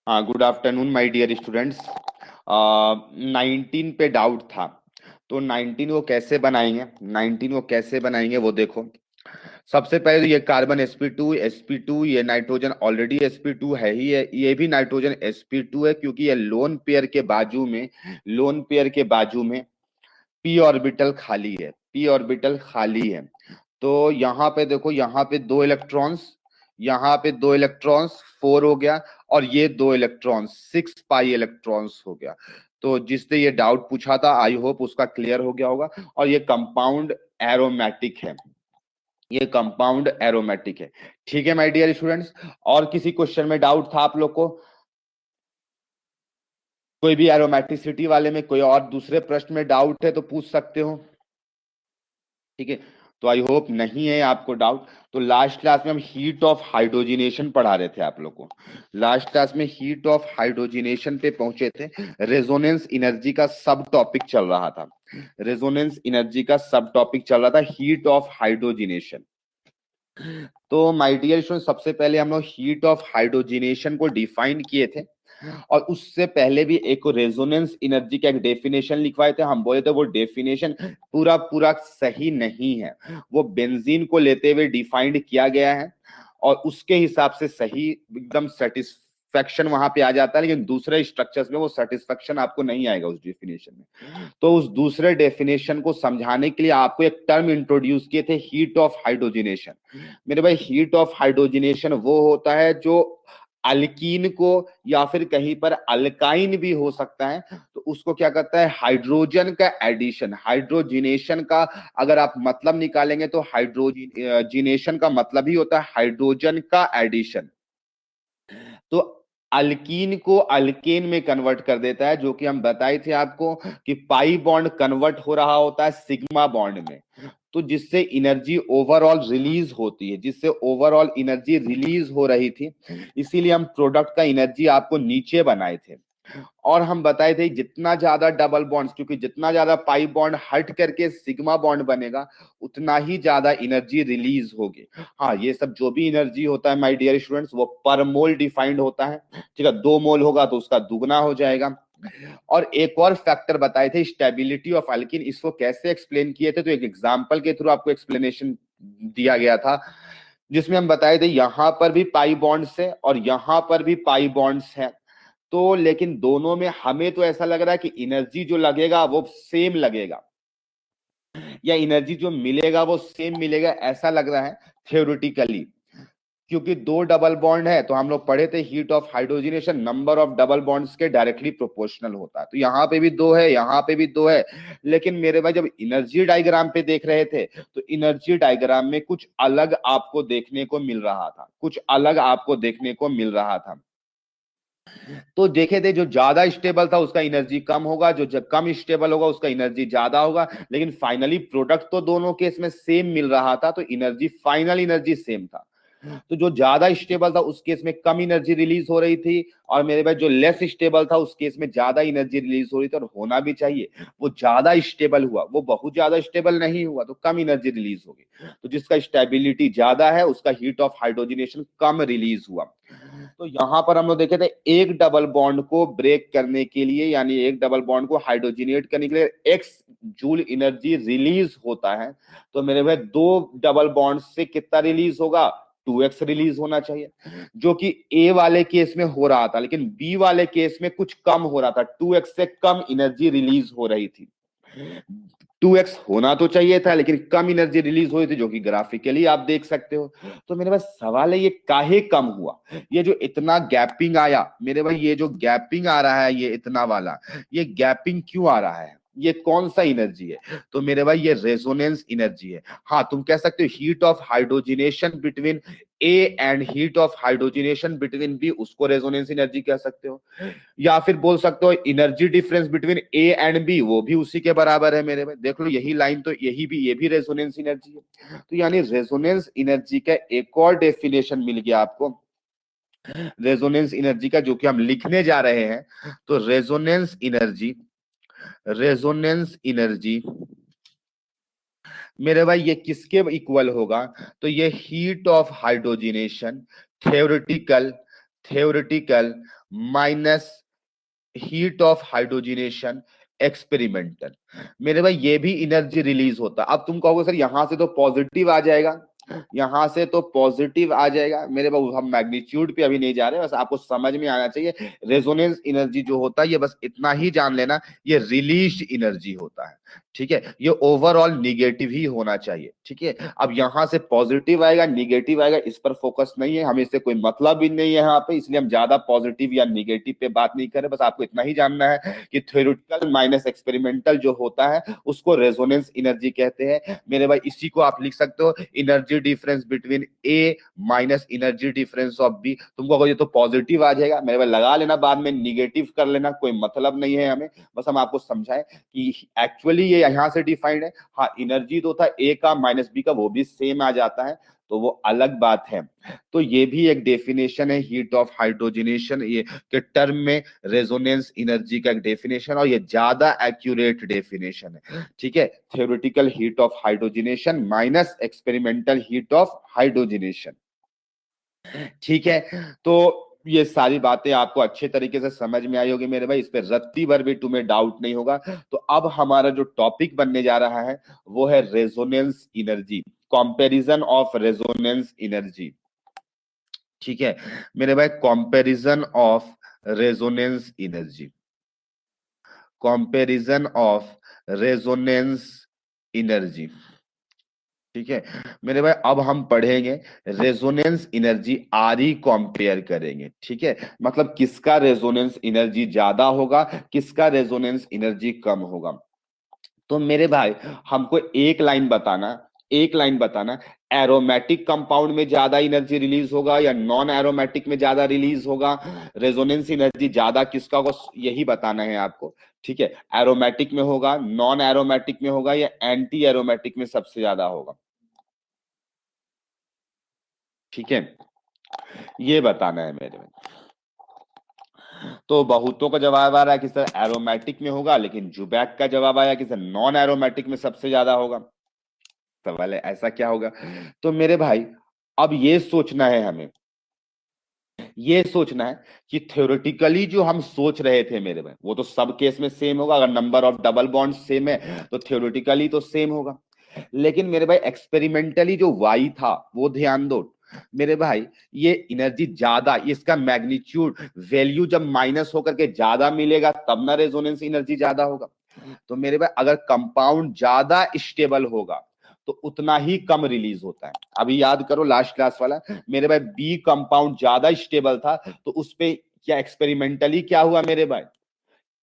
हाँ, good afternoon my dear students. 19 पे doubt था, तो 19 को कैसे बनाएंगे, 19 को कैसे बनाएंगे वो देखो। सबसे पहले तो ये कार्बन sp2 ये नाइट्रोजन ऑलरेडी sp2 है ही है, ये भी नाइट्रोजन sp2 है, क्योंकि ये लोन पेयर के बाजू में p ऑर्बिटल खाली है, p ऑर्बिटल खाली है। तो यहाँ पे देखो, यहाँ पे दो इलेक्ट्रॉन्स, यहाँ पे दो इलेक्ट्रॉन्स 4 हो गया, और ये दो इलेक्ट्रॉन्स 6 पाई इलेक्ट्रॉन्स हो गया। तो जिसने ये डाउट पूछा था, आई होप उसका क्लियर हो गया होगा। और ये कंपाउंड एरोमेटिक है, ये कंपाउंड एरोमेटिक है। ठीक है माय डियर स्टूडेंट्स। और किसी क्वेश्चन में डाउट था आप लोग को? कोई भी एरोमेटिसिटी वाले में कोई और दूसरे प्रश्न में डाउट है तो पूछ सकते हो। ठीक है, तो आई होप नहीं है आपको डाउट। तो लास्ट क्लास में हम हीट ऑफ हाइड्रोजिनेशन पढ़ा रहे थे आप लोग को। लास्ट क्लास में हीट ऑफ हाइड्रोजिनेशन पे पहुंचे थे। रेजोनेंस एनर्जी का सब टॉपिक चल रहा था, रेजोनेंस एनर्जी का सब टॉपिक चल रहा था, हीट ऑफ हाइड्रोजिनेशन। तो माय डियर स्टूडेंट, सबसे पहले हम लोग हीट ऑफ हाइड्रोजिनेशन को डिफाइन किए थे, और उससे पहले भी एक रेजोनेंस एनर्जी का एक डेफिनेशन लिखवाए थे। हम बोले थे वो डेफिनेशन पूरा पूरा सही नहीं है, वो बेंजीन को लेते हुए डिफाइंड किया गया है, और उसके हिसाब से सही एकदम सेटिस्फैक्शन वहां पे आ जाता है, लेकिन दूसरे स्ट्रक्चर्स में वो सेटिस्फैक्शन आपको नहीं आएगा उस डेफिनेशन में। तो उस दूसरे डेफिनेशन को समझाने के लिए आपको एक टर्म इंट्रोड्यूस किए थे, हीट ऑफ हाइड्रोजिनेशन। मेरे भाई, हीट ऑफ हाइड्रोजिनेशन वो होता है जो अल्कीन को, या फिर कहीं पर अल्काइन भी हो सकता है, तो उसको क्या करता है, हाइड्रोजन का एडिशन, हाइड्रोजिनेशन का अगर आप मतलब निकालेंगे तो हाइड्रोजिनेशन का मतलब ही होता है हाइड्रोजन का एडिशन। तो अल्कीन को अल्केन में कन्वर्ट कर देता है, जो कि हम बताए थे आपको कि पाई बॉन्ड कन्वर्ट हो रहा होता है सिग्मा बॉन्ड में। तो जिससे एनर्जी ओवरऑल रिलीज होती है, जिससे ओवरऑल एनर्जी रिलीज हो रही थी, इसीलिए हम प्रोडक्ट का एनर्जी आपको नीचे बनाए थे। और हम बताए थे जितना ज्यादा डबल बॉन्ड्स, क्योंकि जितना ज्यादा पाई बॉन्ड हट करके सिग्मा बॉन्ड बनेगा, उतना ही ज्यादा एनर्जी रिलीज होगी। हाँ, ये सब जो भी एनर्जी होता है माय डियर स्टूडेंट्स, वो पर मोल डिफाइंड होता है। ठीक है, 2 मोल होगा तो उसका दुगना हो जाएगा। और एक और फैक्टर बताए थे, स्टेबिलिटी ऑफ अल्किन। इसको कैसे एक्सप्लेन किए थे, तो एक एग्जांपल के थ्रू आपको एक्सप्लेनेशन दिया गया था, जिसमें हम बताए थे यहां पर भी पाई बॉन्ड्स है और यहां पर भी पाई बॉन्ड्स है। तो लेकिन दोनों में हमें तो ऐसा लग रहा है कि एनर्जी जो लगेगा वो सेम लगेगा, या एनर्जी जो मिलेगा वो सेम मिलेगा, ऐसा लग रहा है थ्योरेटिकली। क्योंकि दो डबल बॉन्ड है, तो हम लोग पढ़े थे heat of hydrogenation number of double bonds के डायरेक्टली प्रोपोर्शनल होता है। तो यहाँ पे भी दो है, यहाँ पे भी दो है, लेकिन मेरे भाई जब एनर्जी डायग्राम पे देख रहे थे, तो एनर्जी डायग्राम में कुछ अलग आपको देखने को मिल रहा था, कुछ अलग आपको देखने को मिल रहा था। तो देखे थे जो ज्यादा स्टेबल था उसका एनर्जी कम होगा, जो कम स्टेबल होगा उसका एनर्जी ज्यादा होगा, लेकिन फाइनली प्रोडक्ट तो दोनों केस में सेम मिल रहा था, तो एनर्जी, फाइनल एनर्जी सेम था। तो जो ज्यादा स्टेबल था उस केस में कम एनर्जी रिलीज हो रही थी, और मेरे भाई जो लेस स्टेबल था उस केस में ज्यादा एनर्जी रिलीज हो रही थी, और होना भी चाहिए। वो ज्यादा स्टेबल हुआ, वो बहुत ज्यादा स्टेबल नहीं हुआ, तो कम एनर्जी रिलीज होगी। तो जिसका स्टेबिलिटी ज्यादा है उसका heat of hydrogenation come release हुआ। तो यहां पर हम लोग देखे थे एक डबल बॉन्ड को ब्रेक करने के लिए, यानी एक डबल बॉन्ड को हाइड्रोजिनेट करने के लिए x जूल एनर्जी रिलीज होता है। तो मेरे भाई दो डबल बॉन्ड से कितना रिलीज होगा, 2x रिलीज होना चाहिए, जो कि ए वाले केस में हो रहा था, लेकिन बी वाले केस में कुछ कम हो रहा था, 2x से कम एनर्जी रिलीज हो रही थी। 2x होना तो चाहिए था, लेकिन कम एनर्जी रिलीज हुई थी, जो कि ग्राफिकली आप देख सकते हो। तो मेरे पास सवाल है, ये काहे कम हुआ? ये जो इतना गैपिंग आया मेरे भाई, ये जो गैपिंग आ रहा है, ये इतना वाला, ये गैपिंग क्यों आ रहा है? ये कौन सा एनर्जी है? तो मेरे भाई ये रेजोनेंस एनर्जी है। हाँ, तुम कह सकते हो heat of hydrogenation between A and heat of hydrogenation between B, उसको रेजोनेंस एनर्जी कह सकते हो। या फिर बोल सकते हो energy difference between A and B, वो भी उसी के बराबर है मेरे में। देख लो यही लाइन, तो यही भी, ये भी रेजोनेंस एनर्जी है। तो यानी रेजोनेंस एनर्जी का एक और डेफिनेशन मिल गया आपको, रेजोनेंस एनर्जी का, जो कि हम लिखने जा रहे हैं। तो रेजोनेंस एनर्जी, रेजोनेंस एनर्जी मेरे भाई ये किसके इक्वल होगा? तो ये heat of hydrogenation theoretical, theoretical minus heat of hydrogenation experimental. मेरे भाई ये भी एनर्जी रिलीज होता है। अब तुम कहोगे सर यहां से तो पॉजिटिव आ जाएगा, यहां से तो पॉजिटिव आ जाएगा। मेरे भाई हम मैग्नीट्यूड पे अभी नहीं जा रहे, बस आपको समझ में आना चाहिए रेजोनेंस एनर्जी जो होता है ये बस इतना ही जान लेना, ये रिलीज एनर्जी होता है। ठीक है, ये ओवरऑल निगेटिव ही होना चाहिए। ठीक है, अब यहां से पॉजिटिव आएगा निगेटिव आएगा इस पर फोकस नहीं है, हमें इससे कोई मतलब भी नहीं है यहाँ पे, इसलिए हम ज्यादा पॉजिटिव या निगेटिव पे बात नहीं करें। बस आपको इतना ही जानना है कि थ्योरेटिकल माइनस एक्सपेरिमेंटल जो होता है उसको रेजोनेंस एनर्जी कहते हैं। मेरे भाई इसी को आप लिख सकते हो energy difference between A minus energy difference of B. तुमको अगर ये तो पॉजिटिव आ जाएगा मेरे भाई लगा लेना, बाद में निगेटिव कर लेना, कोई मतलब नहीं है हमें, बस हम आपको समझाएं कि एक्चुअली ये यहां से डिफाइंड है। हाँ एनर्जी तो था ए का माइनस बी का वो भी सेम आ जाता है, तो वो अलग बात है। तो ये भी एक डेफिनेशन है हीट ऑफ हाइड्रोजनेशन ये के टर्म में, रेजोनेंस एनर्जी का एक डेफिनेशन, और ये ज्यादा एक्यूरेट डेफिनेशन है। ठीक है, theoretical heat of hydrogenation minus experimental heat of hydrogenation. ठीक है, तो ये सारी बातें आपको अच्छे तरीके से समझ में आई होगी मेरे भाई, इस पे रत्ती भर भी तुम्हें डाउट नहीं होगा। तो अब हमारा जो टॉपिक बनने जा रहा है वो है resonance energy, comparison of resonance energy. ठीक है मेरे भाई, comparison of resonance energy, comparison of resonance energy. ठीक है मेरे भाई, अब हम पढ़ेंगे रेजोनेंस एनर्जी आरई कंपेयर करेंगे। ठीक है, मतलब किसका रेजोनेंस एनर्जी ज्यादा होगा, किसका रेजोनेंस एनर्जी कम होगा। तो मेरे भाई हमको एक लाइन बताना, एक लाइन बताना, एरोमेटिक कंपाउंड में ज्यादा एनर्जी रिलीज होगा या नॉन एरोमेटिक में ज्यादा रिलीज होगा, रेजोनेंस एनर्जी ज्यादा किसका होगा, यही बताना है आपको। ठीक है, एरोमेटिक में होगा, नॉन एरोमेटिक में होगा या एंटी एरोमेटिक में सबसे ज्यादा होगा। ठीक है, ये बताना है मेरे में। तो बहुतों का जवाब आ रहा है कि सर एरोमेटिक में होगा, लेकिन जुबैक का जवाब आया कि सर नॉन एरोमेटिक में सबसे ज्यादा होगा। सवाल है ऐसा क्या होगा। तो मेरे भाई अब ये सोचना है हमें, ये सोचना है कि थ्योरेटिकली जो हम सोच रहे थे मेरे भाई वो तो सब केस में सेम होगा, अगर number of double bond same है तो थ्योरेटिकली तो सेम होगा। लेकिन मेरे भाई एक्सपेरिमेंटली जो वाई था वो ध्यान दो मेरे भाई, ये एनर्जी ज्यादा, इसका मैग्नीट्यूड वैल्यू जब माइनस होकर के ज्यादा मिलेगा तब ना रेजोनेंस एनर्जी ज्यादा होगा। तो मेरे भाई अगर कंपाउंड ज्यादा स्टेबल होगा तो उतना ही कम रिलीज होता है। अभी याद करो लास्ट क्लास वाला मेरे भाई, बी कंपाउंड ज्यादा स्टेबल था तो उस पे क्या एक्सपेरिमेंटली क्या हुआ मेरे भाई,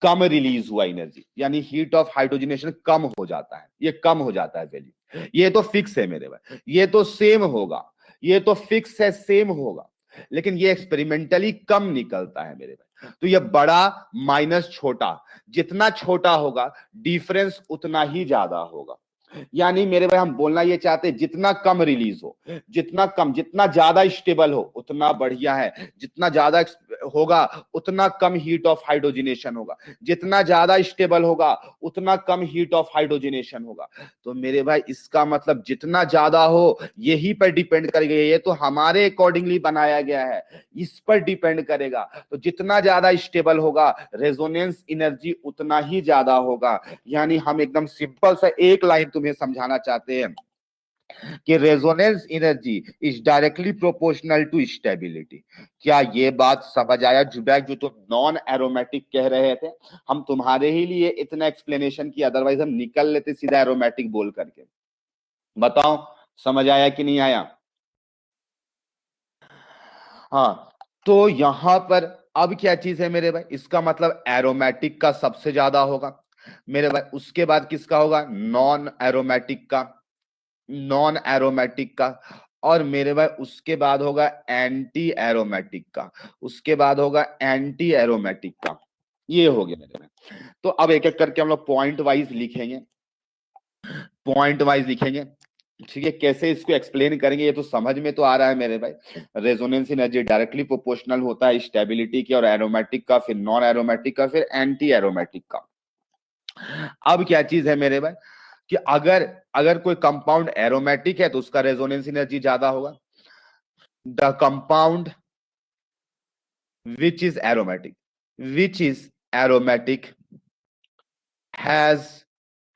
कम रिलीज हुआ एनर्जी, यानी हीट ऑफ हाइड्रोजनेशन कम हो जाता है, ये कम हो जाता है वैल्यू। ये तो फिक्स है मेरे भाई, ये तो सेम होगा, ये तो फिक्स है सेम होगा, लेकिन ये एक्सपेरिमेंटली कम निकलता है मेरे भाई। तो ये बड़ा माइनस छोटा, जितना छोटा होगा डिफरेंस उतना ही ज्यादा होगा। यानी मेरे भाई हम बोलना ये चाहते हैं जितना कम रिलीज हो, जितना कम, जितना ज्यादा स्टेबल हो उतना बढ़िया है, जितना ज्यादा होगा उतना कम हीट ऑफ हाइड्रोजनेशन होगा, जितना ज्यादा स्टेबल होगा उतना कम हीट ऑफ हाइड्रोजनेशन होगा। तो मेरे भाई इसका मतलब जितना ज्यादा हो यही पर डिपेंड करेगा, ये तो हमारे अकॉर्डिंगली बनाया गया है, इस पर डिपेंड करेगा। तो जितना ज्यादा स्टेबल होगा रेजोनेंस एनर्जी उतना ही ज्यादा होगा। यानी हम एकदम सिंपल सा एक लाइन तुम्हें समझाना चाहते हैं कि resonance energy is directly proportional to stability. क्या ये बात समझ आया जुबैक, जो तुम नॉन एरोमेटिक कह रहे थे, हम तुम्हारे ही लिए इतना एक्सप्लेनेशन किया, अदरवाइज हम निकल लेते सीधा एरोमेटिक बोल करके। बताओ समझ आया कि नहीं आया। हाँ, तो यहां पर अब क्या चीज है मेरे भाई, इसका मतलब एरोमेटिक का सबसे ज्यादा होगा मेरे भाई, उसके बाद किसका होगा, नॉन एरोमेटिक का, नॉन एरोमेटिक का, और मेरे भाई उसके बाद होगा एंटी एरोमेटिक का, उसके बाद होगा एंटी एरोमेटिक का। ये हो गया मेरे भाई। तो अब एक एक करके हम लोग पॉइंट वाइज लिखेंगे, पॉइंट वाइज लिखेंगे। ठीक है, कैसे इसको एक्सप्लेन करेंगे ये तो समझ में तो आ रहा है मेरे भाई। रेजोनेंस एनर्जी डायरेक्टली प्रोपोर्शनल होता है स्टेबिलिटी की, और एरोमेटिक का, फिर नॉन एरोमेटिक का, फिर एंटी एरोमेटिक का। अब क्या चीज है मेरे भाई कि अगर अगर कोई कंपाउंड एरोमेटिक है तो उसका रेजोनेंस एनर्जी ज्यादा होगा। The compound which is aromatic, which is aromatic has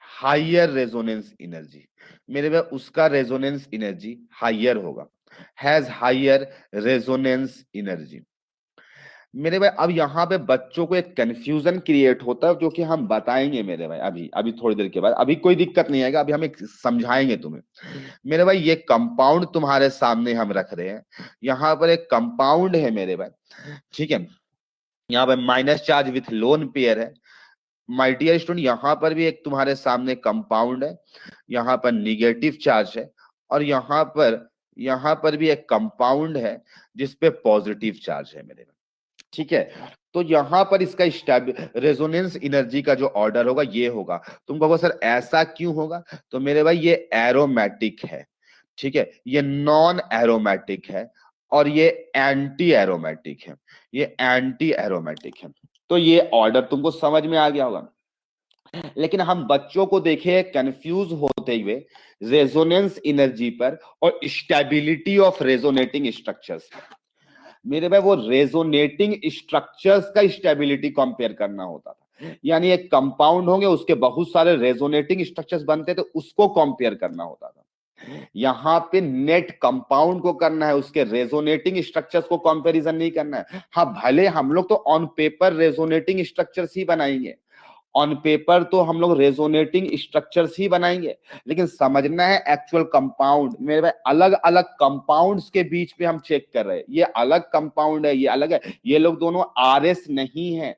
higher resonance energy. मेरे भाई उसका रेजोनेंस एनर्जी हायर होगा, हैज हायर रेजोनेंस एनर्जी। मेरे भाई अब यहाँ पे बच्चों को एक कंफ्यूजन क्रिएट होता है, जो कि हम बताएंगे मेरे भाई अभी अभी थोड़ी देर के बाद। अभी कोई दिक्कत नहीं आएगा, अभी हम एक समझाएंगे तुम्हें। मेरे भाई ये कंपाउंड तुम्हारे सामने हम रख रहे हैं, यहाँ पर एक कंपाउंड है मेरे भाई, ठीक है। यहाँ पर minus charge with lone pair है। माय डियर स्टूडेंट, यहाँ पर भी एक तुम्हारे सामने कंपाउंड है, यहाँ पर निगेटिव चार्ज है, और यहाँ पर भी एक कंपाउंड है जिसपे पॉजिटिव चार्ज है मेरे, ठीक है। तो यहां पर इसका रेजोनेंस एनर्जी का जो ऑर्डर होगा ये होगा। तुम कहोगे सर ऐसा क्यों होगा, तो मेरे भाई ये एरोमेटिक है, ठीक है, ये नॉन एरोमेटिक है, और ये एंटी एरोमेटिक है, ये एंटी एरोमेटिक है। तो ये ऑर्डर तुमको समझ में आ गया होगा। लेकिन हम बच्चों को देखे कंफ्यूज होते हुए रेजोनेंस एनर्जी पर और स्टेबिलिटी ऑफ रेजोनेटिंग स्ट्रक्चर्स। मेरे भाई वो रेजोनेटिंग स्ट्रक्चर्स का स्टेबिलिटी कंपेयर करना होता था, यानी एक कंपाउंड होंगे उसके बहुत सारे रेजोनेटिंग स्ट्रक्चर्स बनते थे, उसको कंपेयर करना होता था। यहाँ पे नेट कंपाउंड को करना है, उसके रेजोनेटिंग स्ट्रक्चर्स को कंपैरिजन नहीं करना है। हाँ भले हम लोग तो ऑन पेपर रेजोनेटिंग स्ट्रक्चर्स ही बनाएंगे, ऑन पेपर तो हम लोग रेजोनेटिंग स्ट्रक्चर्स ही बनाएंगे, लेकिन समझना है एक्चुअल कंपाउंड। मेरे भाई अलग अलग कंपाउंड्स के बीच में हम चेक कर रहे हैं, ये अलग कंपाउंड है, ये अलग है, ये लोग दोनों आरएस नहीं है,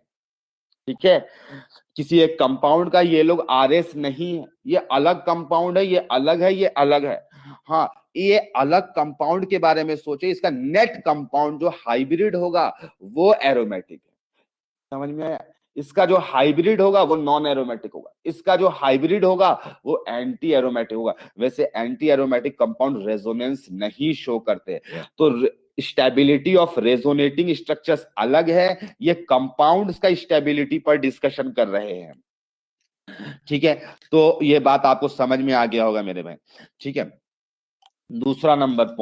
ठीक है। किसी एक कंपाउंड का ये लोग आरएस नहीं है, ये अलग कंपाउंड है, ये अलग है, ये अलग है। हाँ, ये अलग कंपाउंड के बारे में सोचे, इसका नेट कंपाउंड जो हाइब्रिड होगा वो एरोमेटिक है। समझ में आया? इसका जो हाइब्रिड होगा वो नॉन एरोमेटिक होगा, इसका जो हाइब्रिड होगा वो एंटी एरोमेटिक होगा। वैसे एंटी एरोमेटिक कंपाउंड रेजोनेंस नहीं शो करते, तो स्टेबिलिटी ऑफ रेजोनेटिंग स्ट्रक्चर्स अलग है, ये कंपाउंड्स का स्टेबिलिटी पर डिस्कशन कर रहे हैं, ठीक है। तो ये बात आपको समझ में आ गया होगा मेरे भाई, ठीक है। दूसरा नंबर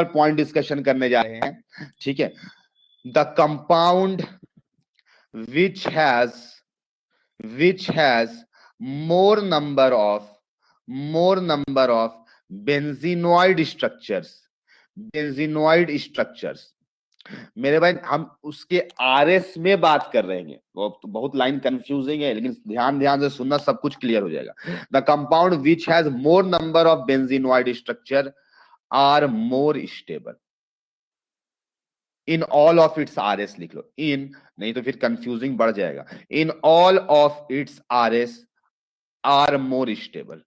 पॉइंट डिस्कशन करने जा रहे हैं, ठीक है। The compound which has more number of benzenoid structures। मेरे भाई हम उसके आरएस में बात कर रहे हैं, तो बहुत लाइन कंफ्यूजिंग है, लेकिन ध्यान से सुनना, सब कुछ क्लियर हो जाएगा। The compound which has more number of benzenoid structure are more stable in all of its RS. लिख लो इन, नहीं तो फिर कंफ्यूजिंग बढ़ जाएगा। In all of its RS are more stable,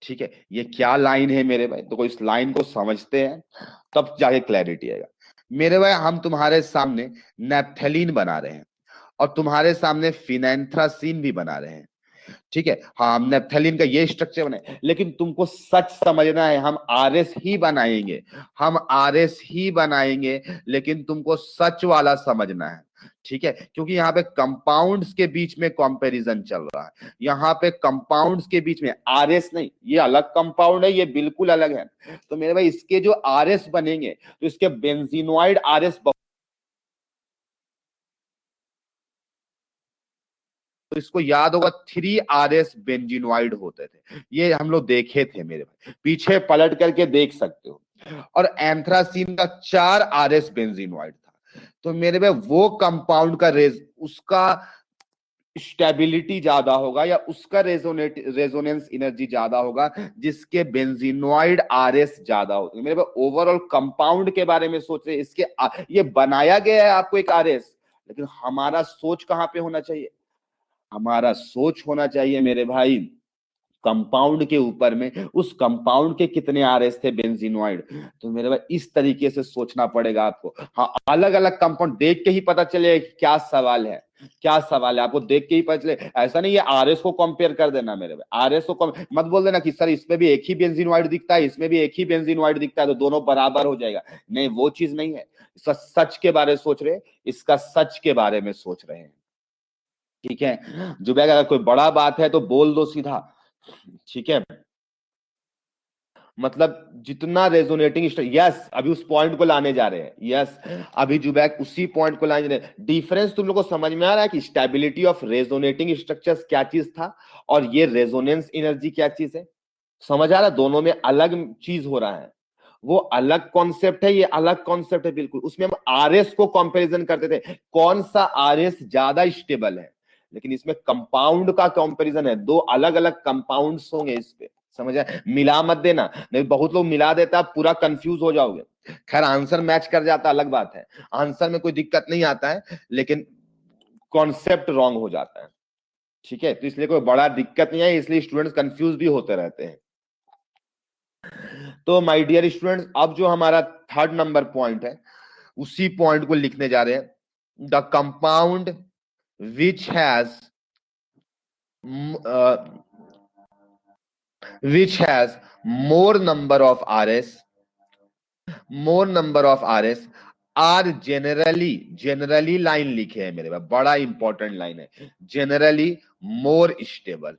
ठीक है। ये क्या लाइन है मेरे भाई, तो इस लाइन को समझते हैं तब जाके क्लैरिटी आएगा। मेरे भाई हम तुम्हारे सामने नेप्थेलीन बना रहे हैं और तुम्हारे सामने फिनेंथ्रासीन भी बना रहे हैं, ठीक है। हाँ, हम नेप्थेलीन का ये स्ट्रक्चर बनाए, लेकिन तुमको सच समझना है, हम आरएस ही बनाएंगे, लेकिन तुमको सच वाला समझना है, ठीक है। क्योंकि यहाँ पे कंपाउंड्स के बीच में कंपैरिजन चल रहा है, यहाँ पे कंपाउंड्स के बीच में आरएस नहीं, ये अलग कंपाउंड है, ये बिल्कुल अलग है। तो मेरे भाई इसके जो आरएस बनेंगे, तो इसके बेंजीनोइड आरएस, तो इसको याद होगा 3 RS बेंजीनोइड होते थे, ये हम लोग देखे थे मेरे भाई, पीछे पलट करके देख सकते हो। और एंथ्रासीन का 4 RS बेंजीनोइड था। तो मेरे भाई वो कंपाउंड का उसका स्टेबिलिटी ज्यादा होगा, या उसका रेजोनेंस एनर्जी ज्यादा होगा जिसके बेंजीनोइड आरएस ज्यादा होते हैं। मेरे भाई ओवरऑल कंपाउंड के बारे में सोच रहे, इसके ये बनाया गया है आपको एक आरएस, लेकिन हमारा सोच कहां पे होना चाहिए, हमारा सोच होना चाहिए मेरे भाई कंपाउंड के ऊपर में, उस कंपाउंड के कितने आरएस थे बेंजीनोइड। तो मेरे भाई इस तरीके से सोचना पड़ेगा आपको। हाँ, अलग अलग कंपाउंड देख के ही पता चले क्या सवाल है, आपको देख के ही पता चले। ऐसा नहीं है आरएस को कंपेयर कर देना मेरे भाई, आरएस को मत बोल देना कि सर इसमें भी एक ही बेंजीनोइड दिखता है, इसमें भी एक ही बेंजीनोइड दिखता है, तो दोनों बराबर हो जाएगा। नहीं, वो चीज नहीं है। सच के बारे में सोच रहे, इसका सच के बारे में सोच रहे हैं, ठीक है। जुबैर अगर कोई बड़ा बात है तो बोल दो सीधा, ठीक है। मतलब जितना रेजोनेटिंग, यस अभी उस पॉइंट को लाने जा रहे हैं, यस अभी जुबैक उसी पॉइंट को लाने जा रहे हैं। डिफरेंस तुम लोग को समझ में आ रहा है कि स्टेबिलिटी ऑफ रेजोनेटिंग स्ट्रक्चर्स क्या चीज था और ये रेजोनेंस एनर्जी क्या चीज है? समझ आ रहा है? दोनों में अलग चीज हो रहा है, वो अलग कॉन्सेप्ट है, ये अलग कॉन्सेप्ट है बिल्कुल। उसमें हम आरएस को कंपैरिजन करते थे, कौन सा आरएस ज्यादा स्टेबल है, लेकिन इसमें कंपाउंड का कंपैरिजन है, दो अलग अलग कंपाउंड्स होंगे इस पे। समझ आए? मिला मत देना, नहीं बहुत लोग मिला देता, पूरा कंफ्यूज हो जाओगे। खैर आंसर मैच कर जाता अलग बात है, आंसर में कोई दिक्कत नहीं आता है, लेकिन कॉन्सेप्ट रॉन्ग हो जाता है। ठीक है, तो इसलिए कोई बड़ा दिक्कत नहीं है, इसलिए स्टूडेंट्स कंफ्यूज भी होते रहते हैं। तो माय डियर स्टूडेंट्स, अब जो हमारा थर्ड नंबर पॉइंट है, उसी पॉइंट को लिखने जा रहे हैं। The compound which has more number of RS, are generally line लिखे हैं मेरे पास, बड़ा इंपॉर्टेंट लाइन है, generally more stable।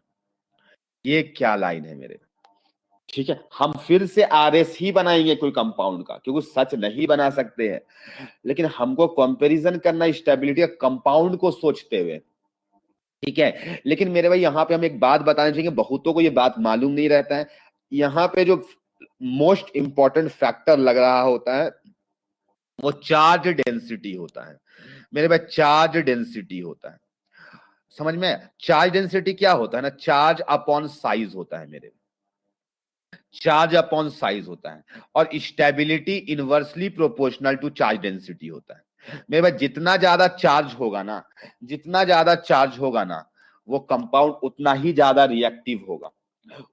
ये क्या लाइन है मेरे? ठीक है, हम फिर से आरएस ही बनाएंगे कोई कंपाउंड का, क्योंकि सच नहीं बना सकते हैं, लेकिन हमको कंपैरिजन करना स्टेबिलिटी का कंपाउंड को सोचते हुए। ठीक है, लेकिन मेरे भाई यहाँ पे हम एक बात बताना चाहिए, बहुतों को ये बात मालूम नहीं रहता है। यहाँ पे जो मोस्ट इंपॉर्टेंट फैक्टर लग रहा होता है वो चार्ज डेंसिटी होता है मेरे भाई, चार्ज डेंसिटी होता है। समझ में? चार्ज डेंसिटी क्या होता है ना, चार्ज अपॉन साइज होता है मेरे, चार्ज अपॉन साइज होता है, और stability inversely proportional to charge density होता है मेरे भाई। जितना ज्यादा चार्ज होगा ना, जितना ज्यादा चार्ज होगा ना, वो कंपाउंड उतना ही ज्यादा रिएक्टिव होगा,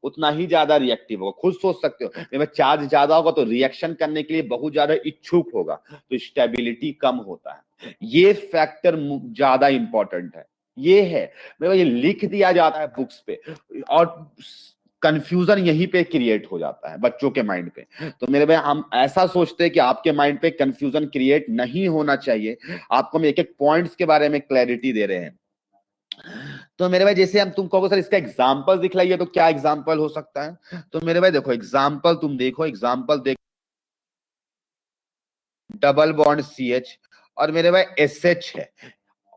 उतना ही ज्यादा रिएक्टिव होगा। खुद सोच सकते हो मेरे भाई, चार्ज ज्यादा होगा तो रिएक्शन करने के लिए बहुत ज्यादा इच्छुक होगा, तो स्टेबिलिटी कम होता है। ये फैक्टर ज्यादा इंपॉर्टेंट है, ये है मेरे भाई, ये लिख दिया जाता है बुक्स पे, और कंफ्यूजन यहीं पे क्रिएट हो जाता है बच्चों के माइंड पे। तो मेरे भाई हम ऐसा सोचते हैं कि आपके माइंड पे कंफ्यूजन क्रिएट नहीं होना चाहिए, आपको हम एक एक पॉइंट्स के बारे में क्लैरिटी दे रहे हैं। तो मेरे भाई जैसे हम तुम कहोगे सर इसका एग्जांपल दिखलाइए, तो क्या एग्जांपल हो सकता है? तो मेरे भाई देखो एग्जांपल, तुम देखो एग्जांपल देख, डबल बॉन्ड सी एच, और मेरे भाई एस एच है,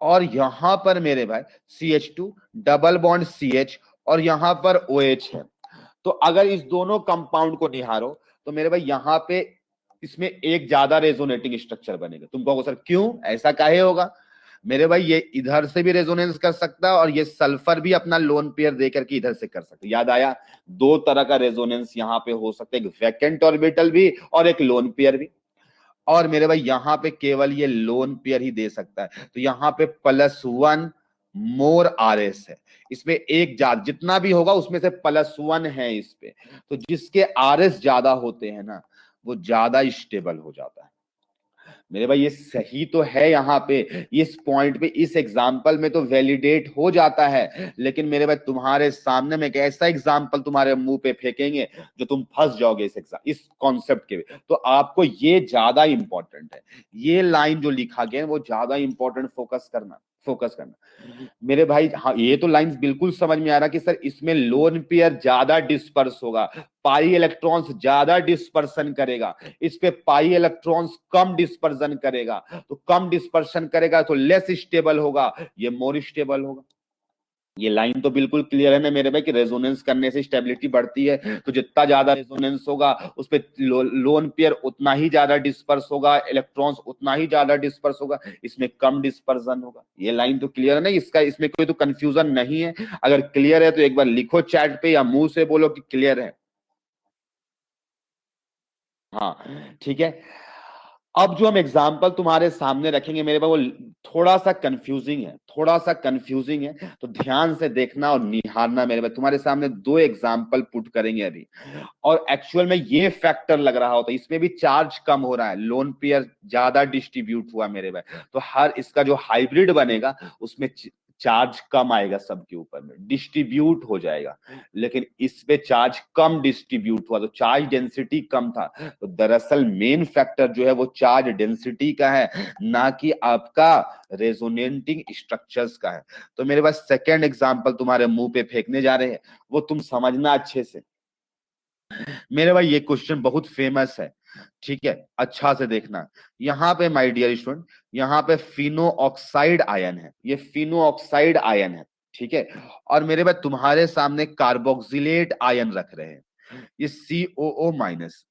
और यहां पर मेरे भाई CH2 डबल बॉन्ड CH, और यहां पर OH है। तो अगर इस दोनों कंपाउंड को निहारो तो मेरे भाई यहां पे इसमें एक ज्यादा रेजोनेटिंग स्ट्रक्चर बनेगा। तुम कहोगे सर क्यों, ऐसा काहे होगा? मेरे भाई ये इधर से भी रेजोनेंस कर सकता है, और ये सल्फर भी अपना लोन पेयर देकर के इधर से कर सकता है। याद आया, दो तरह का रेजोनेंस यहाँ पे हो सकता है, एक वैकेंट ऑर्बिटल भी और एक लोन पेयर भी। और मेरे भाई यहाँ पे केवल ये लोन पेयर ही दे सकता है, तो यहाँ पे +1 मोर RS है, इसमें एक जितना भी होगा उसमें से +1 है इस पे। तो जिसके RS ज्यादा होते हैं ना, वो ज्यादा स्टेबल हो जाता है। मेरे भाई ये सही तो है, यहाँ पे इस पॉइंट पे इस एग्जाम्पल में तो वैलिडेट हो जाता है, लेकिन मेरे भाई तुम्हारे सामने में एक ऐसा एग्जाम्पल तुम्हारे मुंह पे फेंकेंगे जो तुम फंस जाओगे इस कॉन्सेप्ट के। तो आपको ये ज्यादा इंपॉर्टेंट है, ये लाइन जो लिखा गया है वो ज्यादा इंपॉर्टेंट, फोकस करना मेरे भाई। हाँ ये तो लाइन बिल्कुल समझ में आ रहा कि सर इसमें लोन पेयर ज्यादा डिस्पर्स होगा, पाई इलेक्ट्रॉन्स ज्यादा डिस्पर्सन करेगा, इस पे पाई इलेक्ट्रॉन्स कम डिस्पर्सन करेगा, तो कम डिस्पर्सन करेगा तो लेस स्टेबल होगा, ये मोर स्टेबल होगा। ये लाइन तो बिल्कुल क्लियर है ना मेरे भाई कि रेजोनेंस करने से स्टेबिलिटी बढ़ती है, तो जितना ज्यादा रेजोनेंस होगा उस पे लोन पेयर उतना ही ज्यादा डिस्पर्स होगा, इलेक्ट्रॉन्स उतना ही ज्यादा डिस्पर्स होगा, इसमें कम डिस्पर्सन होगा। ये लाइन तो क्लियर है ना, इसका इसमें कोई तो कंफ्यूजन नहीं है। अगर क्लियर है तो एक बार लिखो चैट पे या मुंह से बोलो कि क्लियर है। हाँ ठीक है, अब जो हम एग्जाम्पल तुम्हारे सामने रखेंगे मेरे पास, वो थोड़ा सा कंफ्यूजिंग है, थोड़ा सा कंफ्यूजिंग है, तो ध्यान से देखना और निहारना मेरे पास। तुम्हारे सामने दो एग्जाम्पल पुट करेंगे अभी, और एक्चुअल में ये फैक्टर लग रहा होता है, इसमें भी चार्ज कम हो रहा है, लोन पेयर ज्यादा डिस्ट्रीब्यूट हुआ मेरे भाई, तो हर इसका जो हाइब्रिड बनेगा उसमें चार्ज कम आएगा, सबके ऊपर में डिस्ट्रीब्यूट हो जाएगा, लेकिन इस पे चार्ज कम डिस्ट्रीब्यूट हुआ तो चार्ज डेंसिटी कम था। तो दरअसल मेन फैक्टर जो है वो चार्ज डेंसिटी का है, ना कि आपका रेजोनेटिंग स्ट्रक्चर्स का है। तो मेरे पास सेकेंड एग्जांपल तुम्हारे मुंह पे फेंकने जा रहे हैं, वो तुम समझना अच्छे से। मेरे भाई ये क्वेश्चन बहुत फेमस है, ठीक है, अच्छा से देखना। यहाँ पे माय डियर स्टूडेंट, यहाँ पे फिनो ऑक्साइड आयन है, ये फिनो ऑक्साइड आयन है, ठीक है। और मेरे भाई तुम्हारे सामने कार्बोक्सिलेट आयन रख रहे हैं, ये COO माइनस।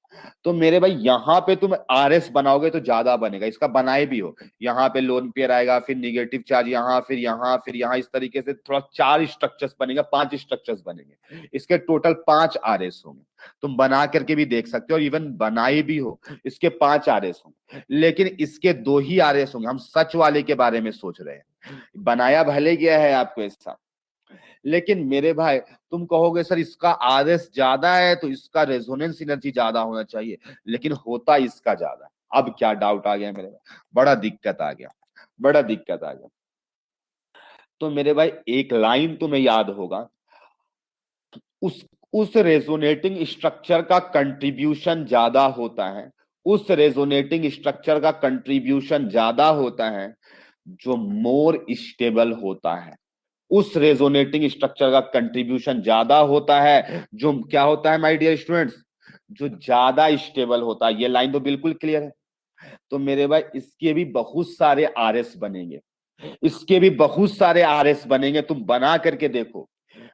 तो मेरे भाई यहाँ पे तुम RS बनाओगे तो ज्यादा बनेगा, इसका बनाए भी हो, यहाँ पे लोन पेयर आएगा, फिर निगेटिव चार्ज यहाँ, फिर यहाँ, फिर यहाँ, इस तरीके से थोड़ा 4 स्ट्रक्चर्स बनेगा, 5 स्ट्रक्चर्स बनेंगे, इसके टोटल 5 RS होंगे। तुम बना करके भी देख सकते हो, और इवन बनाए भी हो, इसके 5 RS होंगे, लेकिन इसके 2 ही RS होंगे। हम सच वाले के बारे में सोच रहे हैं, बनाया भले गया है आपको ऐसा, लेकिन मेरे भाई तुम कहोगे सर इसका RS ज्यादा है तो इसका रेजोनेंस एनर्जी ज्यादा होना चाहिए, लेकिन होता इसका ज्यादा। अब क्या डाउट आ गया मेरे भाई, बड़ा दिक्कत आ गया, बड़ा दिक्कत आ गया। तो मेरे भाई एक लाइन तुम्हें याद होगा, उस उस रेजोनेटिंग स्ट्रक्चर का कंट्रीब्यूशन ज्यादा होता है, उस रेजोनेटिंग स्ट्रक्चर का कंट्रीब्यूशन ज्यादा होता है जो मोर स्टेबल होता है। उस रेजोनेटिंग स्ट्रक्चर का कंट्रीब्यूशन ज्यादा होता है जो क्या होता है माय डियर स्टूडेंट्स, जो ज्यादा स्टेबल होता है। ये लाइन तो बिल्कुल क्लियर है। तो मेरे भाई इसके भी बहुत सारे RS बनेंगे, इसके भी बहुत सारे RS बनेंगे, तुम बना करके देखो।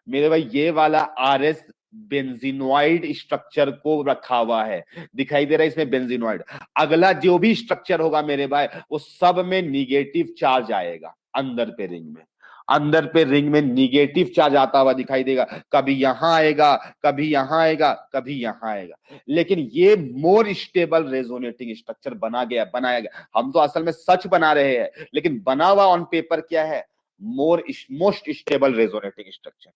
मेरे भाई ये वाला RS बेंजीनोइड स्ट्रक्चर को रखा हुआ है, दिखाई दे रहा है इसमें बेंजीनोइड। अगला जो भी स्ट्रक्चर होगा मेरे भाई वो सब में निगेटिव चार्ज आएगा, अंदर पे रिंग में, अंदर पे रिंग में निगेटिव चार्ज आता हुआ दिखाई देगा, कभी यहां आएगा, कभी यहां आएगा, कभी यहां आएगा। लेकिन ये मोर स्टेबल रेजोनेटिंग स्ट्रक्चर बनाया गया। हम तो असल में सच बना रहे हैं, लेकिन बना हुआ ऑन पेपर क्या है, मोस्ट स्टेबल रेजोनेटिंग स्ट्रक्चर।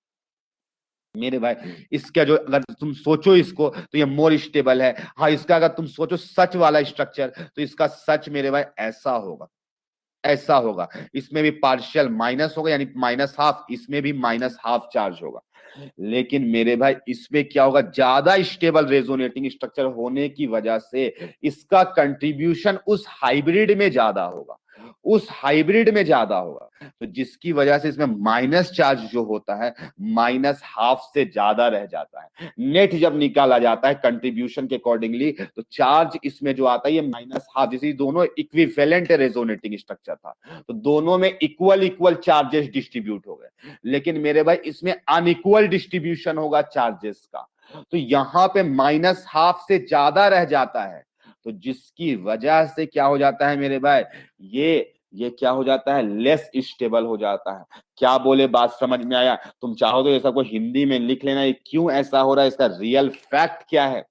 मेरे भाई इसका जो अगर तुम सोचो इसको तो ये मोर स्टेबल है। हाँ, इसका अगर तुम सोचो सच वाला स्ट्रक्चर तो इसका सच मेरे भाई ऐसा होगा, ऐसा होगा। इसमें भी पार्शियल माइनस होगा, यानी माइनस हाफ, इसमें भी माइनस हाफ चार्ज होगा। लेकिन मेरे भाई इसमें क्या होगा, ज्यादा स्टेबल रेजोनेटिंग स्ट्रक्चर होने की वजह से इसका कंट्रीब्यूशन उस हाइब्रिड में ज्यादा होगा, उस हाइब्रिड में ज्यादा होगा, तो जिसकी वजह से इसमें माइनस चार्ज जो होता है माइनस हाफ से ज्यादा रह जाता है। नेट जब निकाला जाता है कंट्रीब्यूशन के अकॉर्डिंगली तो चार्ज इसमें जो आता है ये माइनस हाफ, जैसे दोनों इक्विवेलेंट रेजोनेटिंग स्ट्रक्चर था तो दोनों में इक्वल इक्वल चार्जेस डिस्ट्रीब्यूट हो गए। लेकिन मेरे भाई इसमें अनइक्वल डिस्ट्रीब्यूशन होगा चार्जेस का, तो यहां पे माइनस हाफ से ज्यादा रह जाता है, तो जिसकी वजह से क्या हो जाता है मेरे भाई, ये क्या हो जाता है, लेस स्टेबल हो जाता है। क्या बोले, बात समझ में आया? तुम चाहो तो ये सब को हिंदी में लिख लेना, ये क्यों ऐसा हो रहा है, इसका रियल फैक्ट क्या है।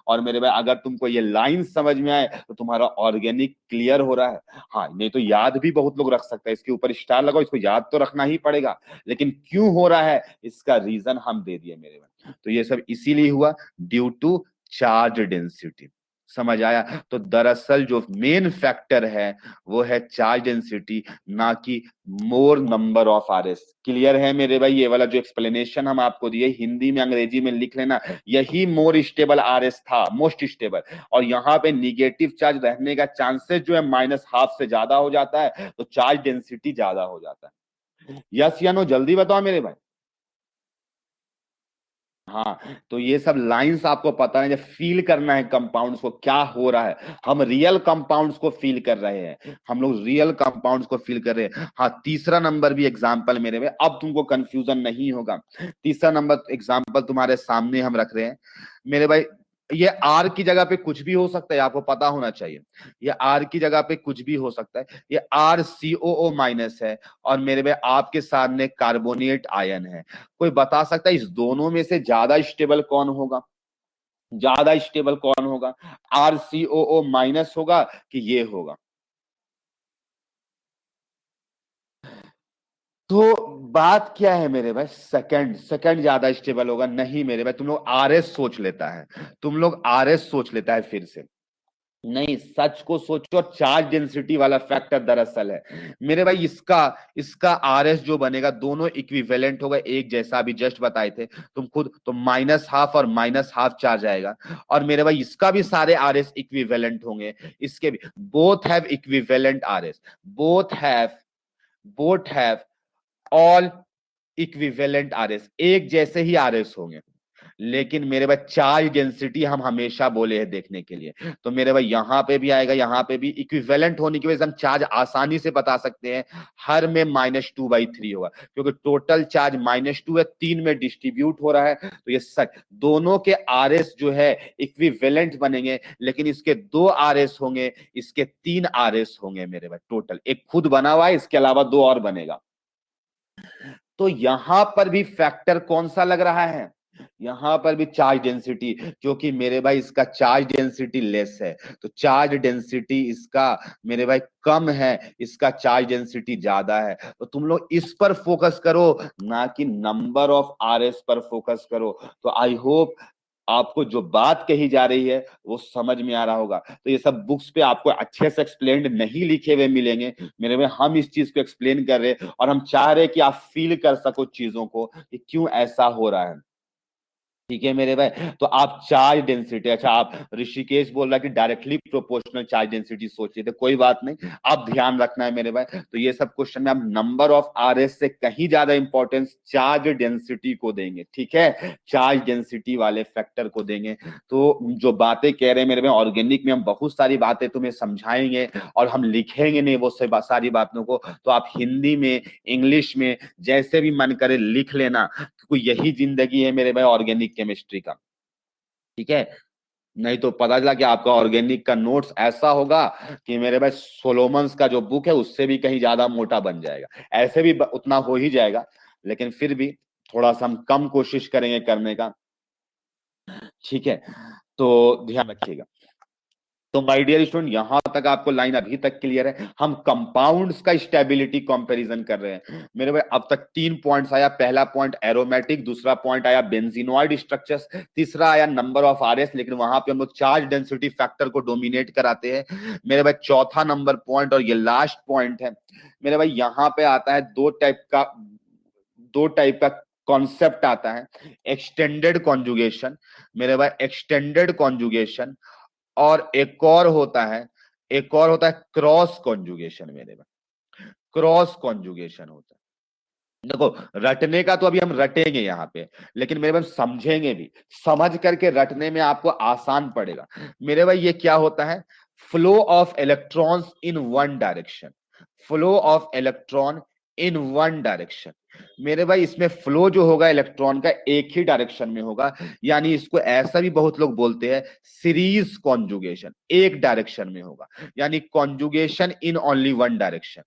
और मेरे भाई अगर तुमको ये लाइन समझ में आए तो तुम्हारा ऑर्गेनिक क्लियर हो रहा है। हाँ, नहीं तो याद भी बहुत लोग रख सकते हैं, इसके ऊपर स्टार लगाओ, इसको याद तो रखना ही पड़ेगा, लेकिन क्यों हो रहा है इसका रीजन हम दे दिए मेरे भाई। तो ये सब इसीलिए हुआ, ड्यू टू चार्ज डेंसिटी। समझ आया? तो दरअसल जो मेन फैक्टर है वो है चार्ज डेंसिटी, ना कि मोर नंबर ऑफ RS। क्लियर है मेरे भाई? ये वाला जो एक्सप्लेनेशन हम आपको दिए हिंदी में अंग्रेजी में लिख लेना, यही मोर स्टेबल RS था, मोस्ट स्टेबल। और यहाँ पे निगेटिव चार्ज रहने का चांसेस जो है माइनस हाफ से ज्यादा हो जाता है, तो चार्ज डेंसिटी ज्यादा हो जाता है। यस या नो, जल्दी बताओ मेरे भाई। हाँ, तो ये सब लाइंस आपको पता है, जब फील करना है कंपाउंड्स को क्या हो रहा है, हम रियल कंपाउंड्स को फील कर रहे हैं, हम लोग रियल कंपाउंड्स को फील कर रहे हैं। हाँ, तीसरा नंबर भी एग्जांपल मेरे में, अब तुमको कंफ्यूजन नहीं होगा। तीसरा नंबर एग्जांपल तुम्हारे सामने हम रख रहे हैं मेरे भाई। ये R की जगह पे कुछ भी हो सकता है, आपको पता होना चाहिए। ये R की जगह पे कुछ भी हो सकता है। ये RCOO माइनस है, और मेरे भाई आपके सामने कार्बोनेट आयन है। कोई बता सकता है इस दोनों में से ज्यादा स्टेबल कौन होगा? ज्यादा स्टेबल कौन होगा, RCOO माइनस होगा कि ये होगा? तो बात क्या है मेरे भाई, सेकंड सेकंड ज्यादा स्टेबल होगा? नहीं मेरे भाई, तुम लोग RS सोच लेता है, तुम लोग RS सोच लेता है फिर से। नहीं, सच को सोचो, चार्ज डेंसिटी वाला फैक्टर दरअसल है मेरे भाई। इसका इसका RS जो बनेगा दोनों इक्विवेलेंट होगा, एक जैसा अभी जस्ट बताए थे तुम खुद, तो माइनस हाफ और माइनस हाफ चार्ज आएगा। और मेरे भाई इसका भी सारे RS इक्विवेलेंट होंगे, इसके भी both have equivalent RS, both have all equivalent RS, एक जैसे ही RS होंगे। लेकिन मेरे भाई चार्ज डेंसिटी हम हमेशा बोले हैं देखने के लिए। तो मेरे भाई यहाँ पे भी आएगा, यहाँ पे भी इक्विवेलेंट होने की वजह से हम चार्ज आसानी से बता सकते हैं, हर में -2/3 होगा, क्योंकि टोटल चार्ज -2 है, 3 में डिस्ट्रीब्यूट हो रहा है। तो ये सच दोनों के आरएस जो है इक्विवेलेंट बनेंगे, लेकिन इसके 2 आरएस होंगे, इसके 3 आरएस होंगे मेरे भाई टोटल। एक खुद बना हुआ है, इसके अलावा 2 और बनेगा। तो यहां पर भी फैक्टर कौन सा लग रहा है, यहां पर भी चार्ज डेंसिटी, क्योंकि मेरे भाई इसका चार्ज डेंसिटी लेस है, तो चार्ज डेंसिटी इसका मेरे भाई कम है, इसका चार्ज डेंसिटी ज्यादा है। तो तुम लोग इस पर फोकस करो, ना कि नंबर ऑफ आरएस पर फोकस करो। तो आई होप आपको जो बात कही जा रही है वो समझ में आ रहा होगा। तो ये सब बुक्स पे आपको अच्छे से एक्सप्लेन्ड नहीं लिखे हुए मिलेंगे मेरे में, हम इस चीज को एक्सप्लेन कर रहे हैं और हम चाह रहे हैं कि आप फील कर सको चीजों को कि क्यों ऐसा हो रहा है। ठीक है मेरे भाई, तो आप चार्ज डेंसिटी, अच्छा आप ऋषिकेश बोल रहा है कि डायरेक्टली प्रोपोर्शनल चार्ज डेंसिटी सोचिए, तो कोई बात नहीं, आप ध्यान रखना है मेरे भाई। तो ये सब क्वेश्चन में आप नंबर ऑफ आरएस से कहीं ज्यादा इंपॉर्टेंस चार्ज डेंसिटी को देंगे, ठीक है, चार्ज डेंसिटी वाले फैक्टर को देंगे। तो जो बातें कह रहे हैं मेरे भाई, ऑर्गेनिक में हम बहुत सारी बातें तुम्हें समझाएंगे और हम लिखेंगे नहीं वो सारी बातों को, तो आप हिंदी में इंग्लिश में जैसे भी मन करे लिख लेना, क्योंकि यही जिंदगी है मेरे भाई ऑर्गेनिक केमिस्ट्री का। ठीक है, नहीं तो पता चला कि आपका ऑर्गेनिक का नोट्स ऐसा होगा कि मेरे भाई सोलोमन्स का जो बुक है उससे भी कहीं ज्यादा मोटा बन जाएगा। ऐसे भी उतना हो ही जाएगा, लेकिन फिर भी थोड़ा सा हम कम कोशिश करेंगे करने का। ठीक है, तो ध्यान रखिएगा। तो माय डियर स्टूडेंट, यहां तक आपको लाइन अभी तक क्लियर है। हम कंपाउंड्स का स्टेबिलिटी कंपैरिजन कर रहे हैं मेरे भाई। अब तक 3 पॉइंट्स आया, पहला पॉइंट एरोमेटिक, दूसरा पॉइंट आया बेंजीनॉइड स्ट्रक्चर्स, तीसरा आया नंबर ऑफ आरएस, लेकिन वहां पे हम लोग चार्ज डेंसिटी फैक्टर को डोमिनेट कराते हैं मेरे भाई। चौथा नंबर पॉइंट और ये लास्ट पॉइंट है मेरे भाई, यहां पे आता है दो टाइप का कॉन्सेप्ट आता है, एक्सटेंडेड कॉन्जुगेशन मेरे भाई, एक्सटेंडेड कॉन्जुगेशन, और एक और होता है क्रॉस कॉन्जुगेशन मेरे में। क्रॉस कॉन्जुगेशन होता है, देखो रटने का तो अभी हम रटेंगे यहाँ पे, लेकिन मेरे भाई समझेंगे भी, समझ करके रटने में आपको आसान पड़ेगा मेरे भाई। ये क्या होता है, flow of electrons in one direction, flow of electron in one direction मेरे भाई। इसमें फ्लो जो होगा इलेक्ट्रॉन का एक ही डायरेक्शन में होगा, यानी इसको ऐसा भी बहुत लोग बोलते हैं सीरीज कॉन्जुगेशन, एक डायरेक्शन में होगा, यानी conjugation in only one direction,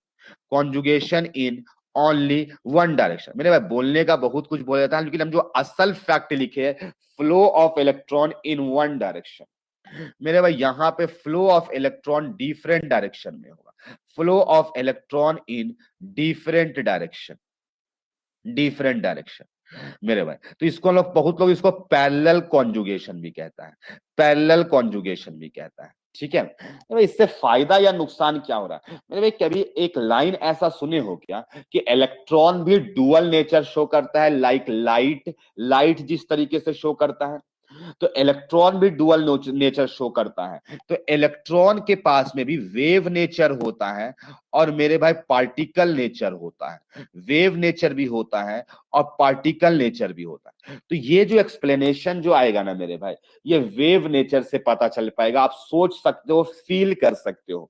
conjugation in only one direction मेरे भाई। बोलने का बहुत कुछ बोला जाता है, लेकिन हम जो असल फैक्ट लिखे है, flow of electron in one direction मेरे भाई, यहां पे flow of electron different direction में होगा, flow of electron in different direction, different direction मेरे भाई। तो इसको लोग, बहुत लोग इसको पैरेलल कॉन्जुगेशन भी कहता है, पैरेलल कॉन्जुगेशन भी कहता है। ठीक है, तो इससे फायदा या नुकसान क्या हो रहा है मेरे भाई? कभी एक लाइन ऐसा सुने हो क्या कि इलेक्ट्रॉन भी डुअल नेचर शो करता है, लाइक लाइट, लाइट जिस तरीके से शो करता है, तो इलेक्ट्रॉन भी डुअल नेचर शो करता है। तो इलेक्ट्रॉन के पास में भी वेव नेचर होता है और मेरे भाई पार्टिकल नेचर होता है, वेव नेचर भी होता है और पार्टिकल नेचर भी होता है। तो ये जो एक्सप्लेनेशन जो आएगा ना मेरे भाई, ये वेव नेचर से पता चल पाएगा, आप सोच सकते हो, फील कर सकते हो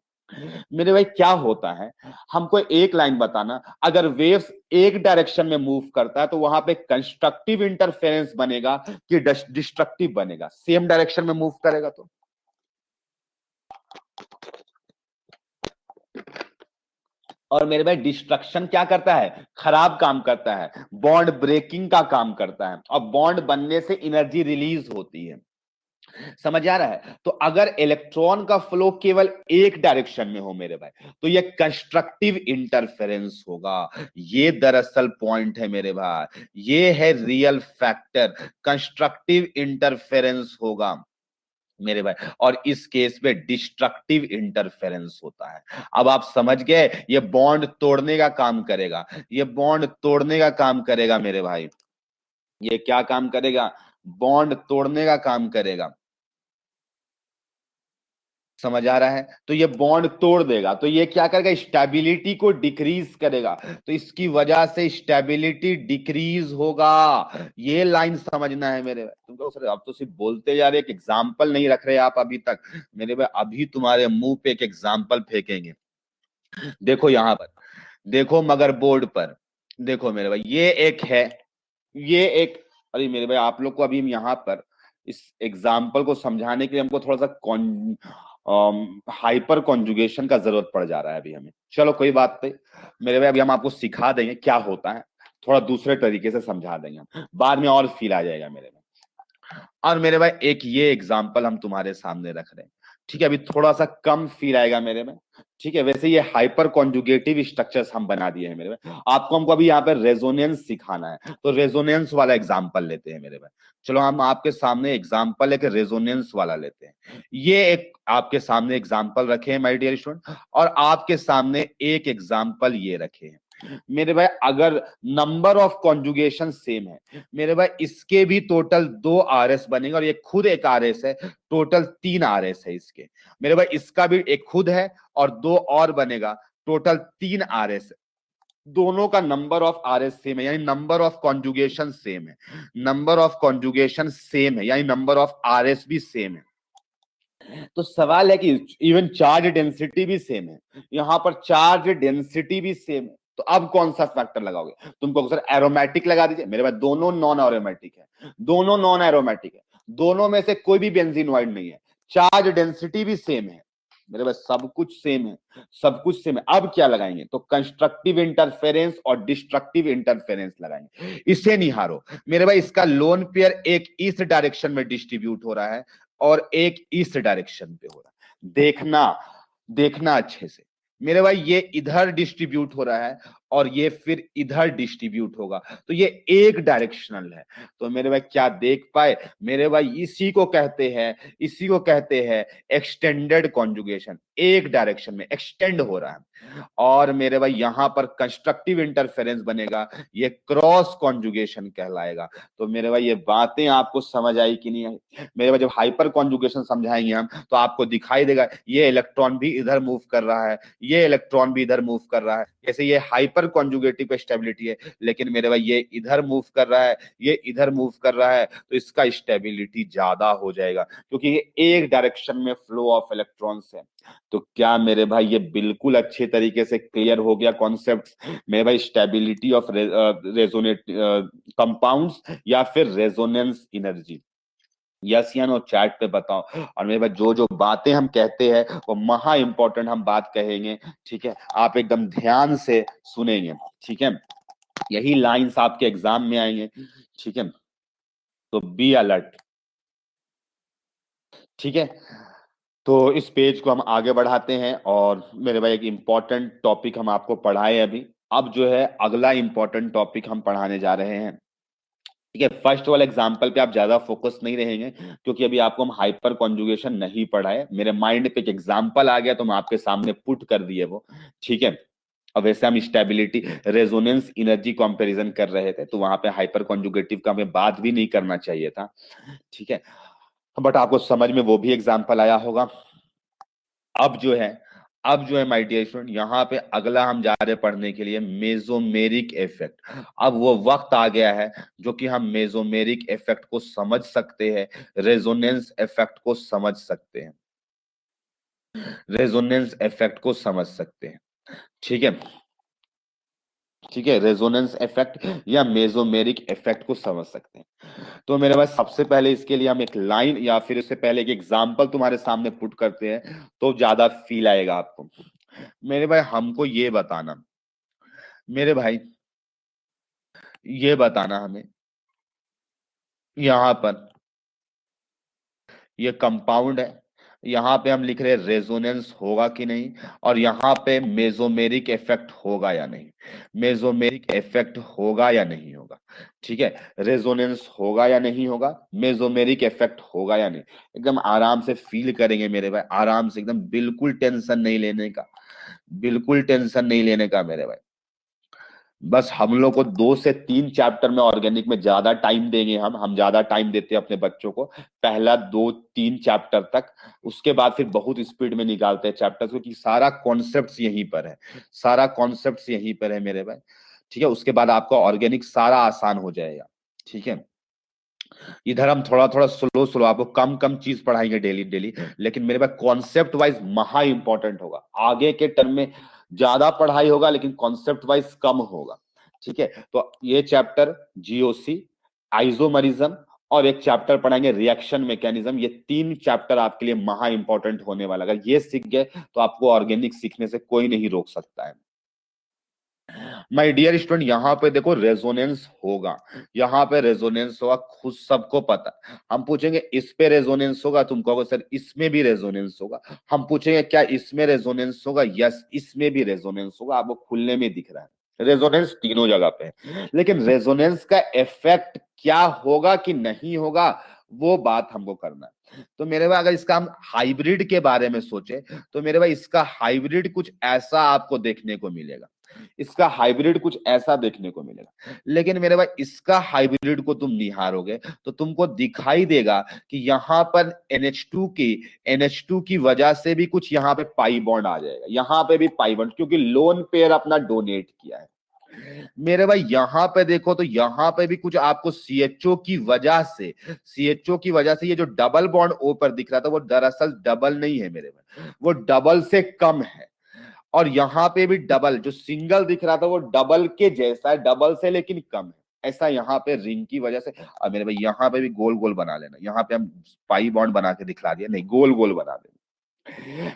मेरे भाई क्या होता है। हमको एक लाइन बताना, अगर वेव्स एक डायरेक्शन में मूव करता है तो वहां पे कंस्ट्रक्टिव इंटरफेरेंस बनेगा कि डिस्ट्रक्टिव बनेगा, सेम डायरेक्शन में मूव करेगा तो? और मेरे भाई डिस्ट्रक्शन क्या करता है, खराब काम करता है, बॉन्ड ब्रेकिंग का काम करता है, और बॉन्ड बनने से एनर्जी रिलीज होती है। समझ आ रहा है? तो अगर इलेक्ट्रॉन का फ्लो केवल एक डायरेक्शन में हो मेरे भाई, तो ये कंस्ट्रक्टिव इंटरफेरेंस होगा। ये दरअसल पॉइंट है मेरे भाई, ये है रियल फैक्टर, कंस्ट्रक्टिव इंटरफेरेंस होगा मेरे भाई, और इस केस में डिस्ट्रक्टिव इंटरफेरेंस होता है। अब आप समझ गए, ये बॉन्ड तोड़ने का काम करेगा, ये बॉन्ड तोड़ने का काम करेगा मेरे भाई। ये क्या काम करेगा, बॉन्ड तोड़ने का काम करेगा। समझ आ रहा है? तो ये बॉन्ड तोड़ देगा, तो ये क्या करेगा, स्टेबिलिटी को डिक्रीज करेगा, तो इसकी वजह से स्टेबिलिटी डिक्रीज होगा। ये लाइन समझना है मेरे भाई। तुमको सर अब तो सिर्फ बोलते जा रहे, एक एग्जाम्पल नहीं रख रहे आप अभी तक मेरे भाई। अभी तुम्हारे मुंह पे एक एग्जाम्पल फेंकेंगे। देखो यहां पर, देखो मदरबोर्ड पर, देखो मेरे भाई ये एक है, ये एक, अरे मेरे भाई आप लोग को अभी हम यहाँ पर इस एग्जाम्पल को समझाने के लिए हमको थोड़ा सा हाइपर कॉन्जुगेशन का जरूरत पड़ जा रहा है अभी हमें। चलो कोई बात नहीं मेरे भाई, अभी हम आपको सिखा देंगे क्या होता है, थोड़ा दूसरे तरीके से समझा देंगे हम, बाद में और फील आ जाएगा मेरे में। और मेरे भाई एक ये एग्जाम्पल हम तुम्हारे सामने रख रहे हैं, ठीक है? अभी थोड़ा सा कम फील आएगा मेरे में, ठीक है? वैसे ये हाइपर कॉन्जुगेटिव स्ट्रक्चर्स हम बना दिए हैं मेरे भाई। आपको हमको अभी यहाँ पे रेजोनेंस सिखाना है, तो रेजोनेंस वाला एग्जाम्पल लेते हैं मेरे भाई। चलो हम आपके सामने एग्जाम्पल एक रेजोनेंस वाला लेते हैं। ये एक आपके सामने एग्जाम्पल रखे हैं माय डियर स्टूडेंट, और आपके सामने एक एग्जाम्पल ये रखे हैं मेरे भाई। अगर नंबर ऑफ कॉन्जुगेशन सेम है मेरे भाई, इसके भी टोटल 2 RS बनेंगे, और ये खुद एक RS है, टोटल 3 RS है इसके मेरे भाई। इसका भी एक खुद है और 2 और बनेगा, टोटल 3 RS। दोनों का नंबर ऑफ RS सेम है, यानी नंबर ऑफ कॉन्जुगेशन सेम है, नंबर ऑफ कॉन्जुगेशन सेम है, यानी नंबर ऑफ RS भी सेम है। तो सवाल है कि इवन चार्ज डेंसिटी भी सेम है, यहां पर चार्ज डेंसिटी भी सेम है, तो अब कौन सा फैक्टर लगाओगे? तुमको सर एरोमेटिक लगा दीजिए मेरे पास, दोनों नॉन एरोमेटिक है, दोनों नॉन एरोमेटिक है, दोनों में से कोई भी बेंजीनॉइड नहीं है, चार्ज डेंसिटी भी सेम है मेरे पास, सब कुछ सेम है, सब कुछ सेम है। अब क्या लगाएंगे? तो कंस्ट्रक्टिव इंटरफेरेंस और डिस्ट्रक्टिव इंटरफेरेंस लगाएंगे। इसे नहीं हारो मेरे भाई, इसका लोन पेयर एक इस डायरेक्शन में डिस्ट्रीब्यूट हो रहा है और एक इस डायरेक्शन पे हो रहा है। देखना, देखना अच्छे से मेरे भाई, ये इधर डिस्ट्रीब्यूट हो रहा है और ये फिर इधर डिस्ट्रीब्यूट होगा, तो ये एक डायरेक्शनल है। तो मेरे भाई क्या देख पाए मेरे भाई, इसी को कहते हैं, इसी को कहते हैं एक्सटेंडेड कॉन्जुगेशन, एक डायरेक्शन में एक्सटेंड हो रहा है। और मेरे भाई यहां पर कंस्ट्रक्टिव इंटरफेरेंस बनेगा, ये क्रॉस कॉन्जुगेशन कहलाएगा। तो मेरे भाई ये बातें आपको समझ आई कि नहीं आई मेरे भाई? जब हाइपर कॉन्जुगेशन समझाएंगे हम तो आपको दिखाई देगा ये इलेक्ट्रॉन भी इधर मूव कर रहा है, ये इलेक्ट्रॉन भी इधर मूव कर रहा है। जैसे ये हाइपर कॉन्जुगेटिव स्टेबिलिटी है, लेकिन मेरे भाई ये इधर मूव कर रहा है, ये इधर मूव कर रहा है, तो इसका स्टेबिलिटी ज्यादा हो जाएगा, क्योंकि ये एक डायरेक्शन में फ्लो ऑफ इलेक्ट्रॉन्स है। तो क्या मेरे भाई ये बिल्कुल अच्छे तरीके से क्लियर हो गया कॉन्सेप्ट मेरे भाई? स्टेबिलिटी ऑफ रेजोनेट कंपाउंड्स या फिर रेजोनेंस एनर्जी, यस या नो चैट पे बताओ। और मेरे भाई जो जो बातें हम कहते हैं वो महा इंपॉर्टेंट हम बात कहेंगे, ठीक है? आप एकदम ध्यान से सुनेंगे, ठीक है? यही लाइंस आपके एग्जाम में आएंगे, ठीक है? तो बी अलर्ट, ठीक है? तो इस पेज को हम आगे बढ़ाते हैं, और मेरे भाई एक इंपॉर्टेंट टॉपिक हम आपको पढ़ाए अभी। अब जो है अगला इंपॉर्टेंट टॉपिक हम पढ़ाने जा रहे हैं, ठीक है? फर्स्ट वाले एग्जाम्पल पे आप ज्यादा फोकस नहीं रहेंगे, क्योंकि अभी आपको हम हाइपर कॉन्जुगेशन नहीं पढ़ाए। मेरे माइंड पे एक एग्जाम्पल आ गया तो मैं आपके सामने पुट कर दिए वो, ठीक है? अब वैसे हम स्टेबिलिटी रेजोनेंस एनर्जी कंपैरिजन कर रहे थे, तो वहां पे हाइपर कॉन्जुगेटिव का हमें बात भी नहीं करना चाहिए था, ठीक है? बट आपको समझ में वो भी एग्जाम्पल आया होगा। अब जो है, अब जो है माय डियर स्टूडेंट, यहाँ पे अगला हम जा रहे पढ़ने के लिए मेसोमेरिक इफेक्ट। अब वो वक्त आ गया है जो कि हम मेसोमेरिक इफेक्ट को समझ सकते हैं, रेजोनेंस इफेक्ट को समझ सकते हैं, रेजोनेंस इफेक्ट को समझ सकते हैं, ठीक है? ठीक है, रेजोनेंस इफेक्ट या मेसोमेरिक इफेक्ट को समझ सकते हैं। तो मेरे पास सबसे पहले इसके लिए हम एक लाइन या फिर इससे पहले एक एग्जांपल तुम्हारे सामने पुट करते हैं, तो ज्यादा फील आएगा आपको। मेरे भाई हमको ये बताना, मेरे भाई ये बताना हमें, यहाँ पर ये कंपाउंड है, यहाँ पे हम लिख रहे हैं रेजोनेंस होगा कि नहीं, और यहाँ पे मेसोमेरिक इफेक्ट होगा या नहीं, मेसोमेरिक इफेक्ट होगा या नहीं होगा, ठीक है? रेजोनेंस होगा या नहीं होगा, मेसोमेरिक इफेक्ट होगा या नहीं। एकदम आराम से फील करेंगे मेरे भाई, आराम से एकदम, बिल्कुल टेंशन नहीं लेने का, बिल्कुल टेंशन नहीं लेने का मेरे भाई। बस हम लोग को 2 से 3 चैप्टर में ऑर्गेनिक में ज्यादा टाइम देंगे, हम ज्यादा टाइम देते हैं अपने बच्चों को, पहला 2-3 चैप्टर तक। उसके बाद फिर बहुत स्पीड में निकालते हैं चैप्टर, क्योंकि सारा कॉन्सेप्ट यहीं पर है, सारा कॉन्सेप्ट यहीं पर है मेरे भाई। ठीक है, उसके बाद आपका ऑर्गेनिक सारा आसान हो जाएगा। ठीक है, इधर हम थोड़ा थोड़ा स्लो स्लो आपको कम कम चीज पढ़ाएंगे डेली डेली, लेकिन मेरे पास कॉन्सेप्ट वाइज महा इंपॉर्टेंट होगा। आगे के टर्म में ज्यादा पढ़ाई होगा लेकिन कॉन्सेप्ट वाइज कम होगा। ठीक है, तो ये चैप्टर जीओसी, आइसोमरिज्म, और एक चैप्टर पढ़ाएंगे रिएक्शन मैकेनिज्म। ये 3 चैप्टर आपके लिए महा इंपॉर्टेंट होने वाला। अगर ये सीख गए तो आपको ऑर्गेनिक सीखने से कोई नहीं रोक सकता है। माय डियर स्टूडेंट, यहाँ पे देखो रेजोनेंस होगा, यहाँ पे रेजोनेंस होगा, खुद सबको पता। हम पूछेंगे इस पे रेजोनेंस होगा, तुम कहोगे सर इसमें भी रेजोनेंस होगा। हम पूछेंगे क्या इसमें रेजोनेंस होगा, यस इसमें भी रेजोनेंस होगा, आपको खुलने में दिख रहा है रेजोनेंस तीनों जगह पे है। लेकिन रेजोनेंस का इफेक्ट क्या होगा कि नहीं होगा, वो बात हमको करना है। तो मेरे भाई अगर इसका हम हाइब्रिड के बारे में सोचे, तो मेरे भाई इसका हाइब्रिड कुछ ऐसा आपको देखने को मिलेगा, इसका हाइब्रिड कुछ ऐसा देखने को मिलेगा। लेकिन मेरे भाई इसका हाइब्रिड को तुम निहारोगे तो तुमको दिखाई देगा कि यहाँ पर NH2 की वजह से भी कुछ यहाँ पे पाई बॉन्ड आ जाएगा, यहाँ पे भी पाई बॉन्ड, क्योंकि लोन पेयर अपना डोनेट किया है। मेरे भाई यहाँ पे देखो तो यहाँ पे भी कुछ आपको CHO की वजह से, CHO की वजह से ये जो डबल बॉन्ड ओ पर दिख रहा था वो दरअसल डबल नहीं है मेरे भाई, वो डबल से कम है। और यहाँ पे भी डबल, जो सिंगल दिख रहा था वो डबल के जैसा है, डबल से लेकिन कम है, ऐसा यहाँ पे रिंग की वजह से। और मेरे भाई यहाँ पे भी गोल गोल बना लेना, यहाँ पे हम पाई बॉन्ड बना के दिखला दिया, नहीं गोल गोल बना देना।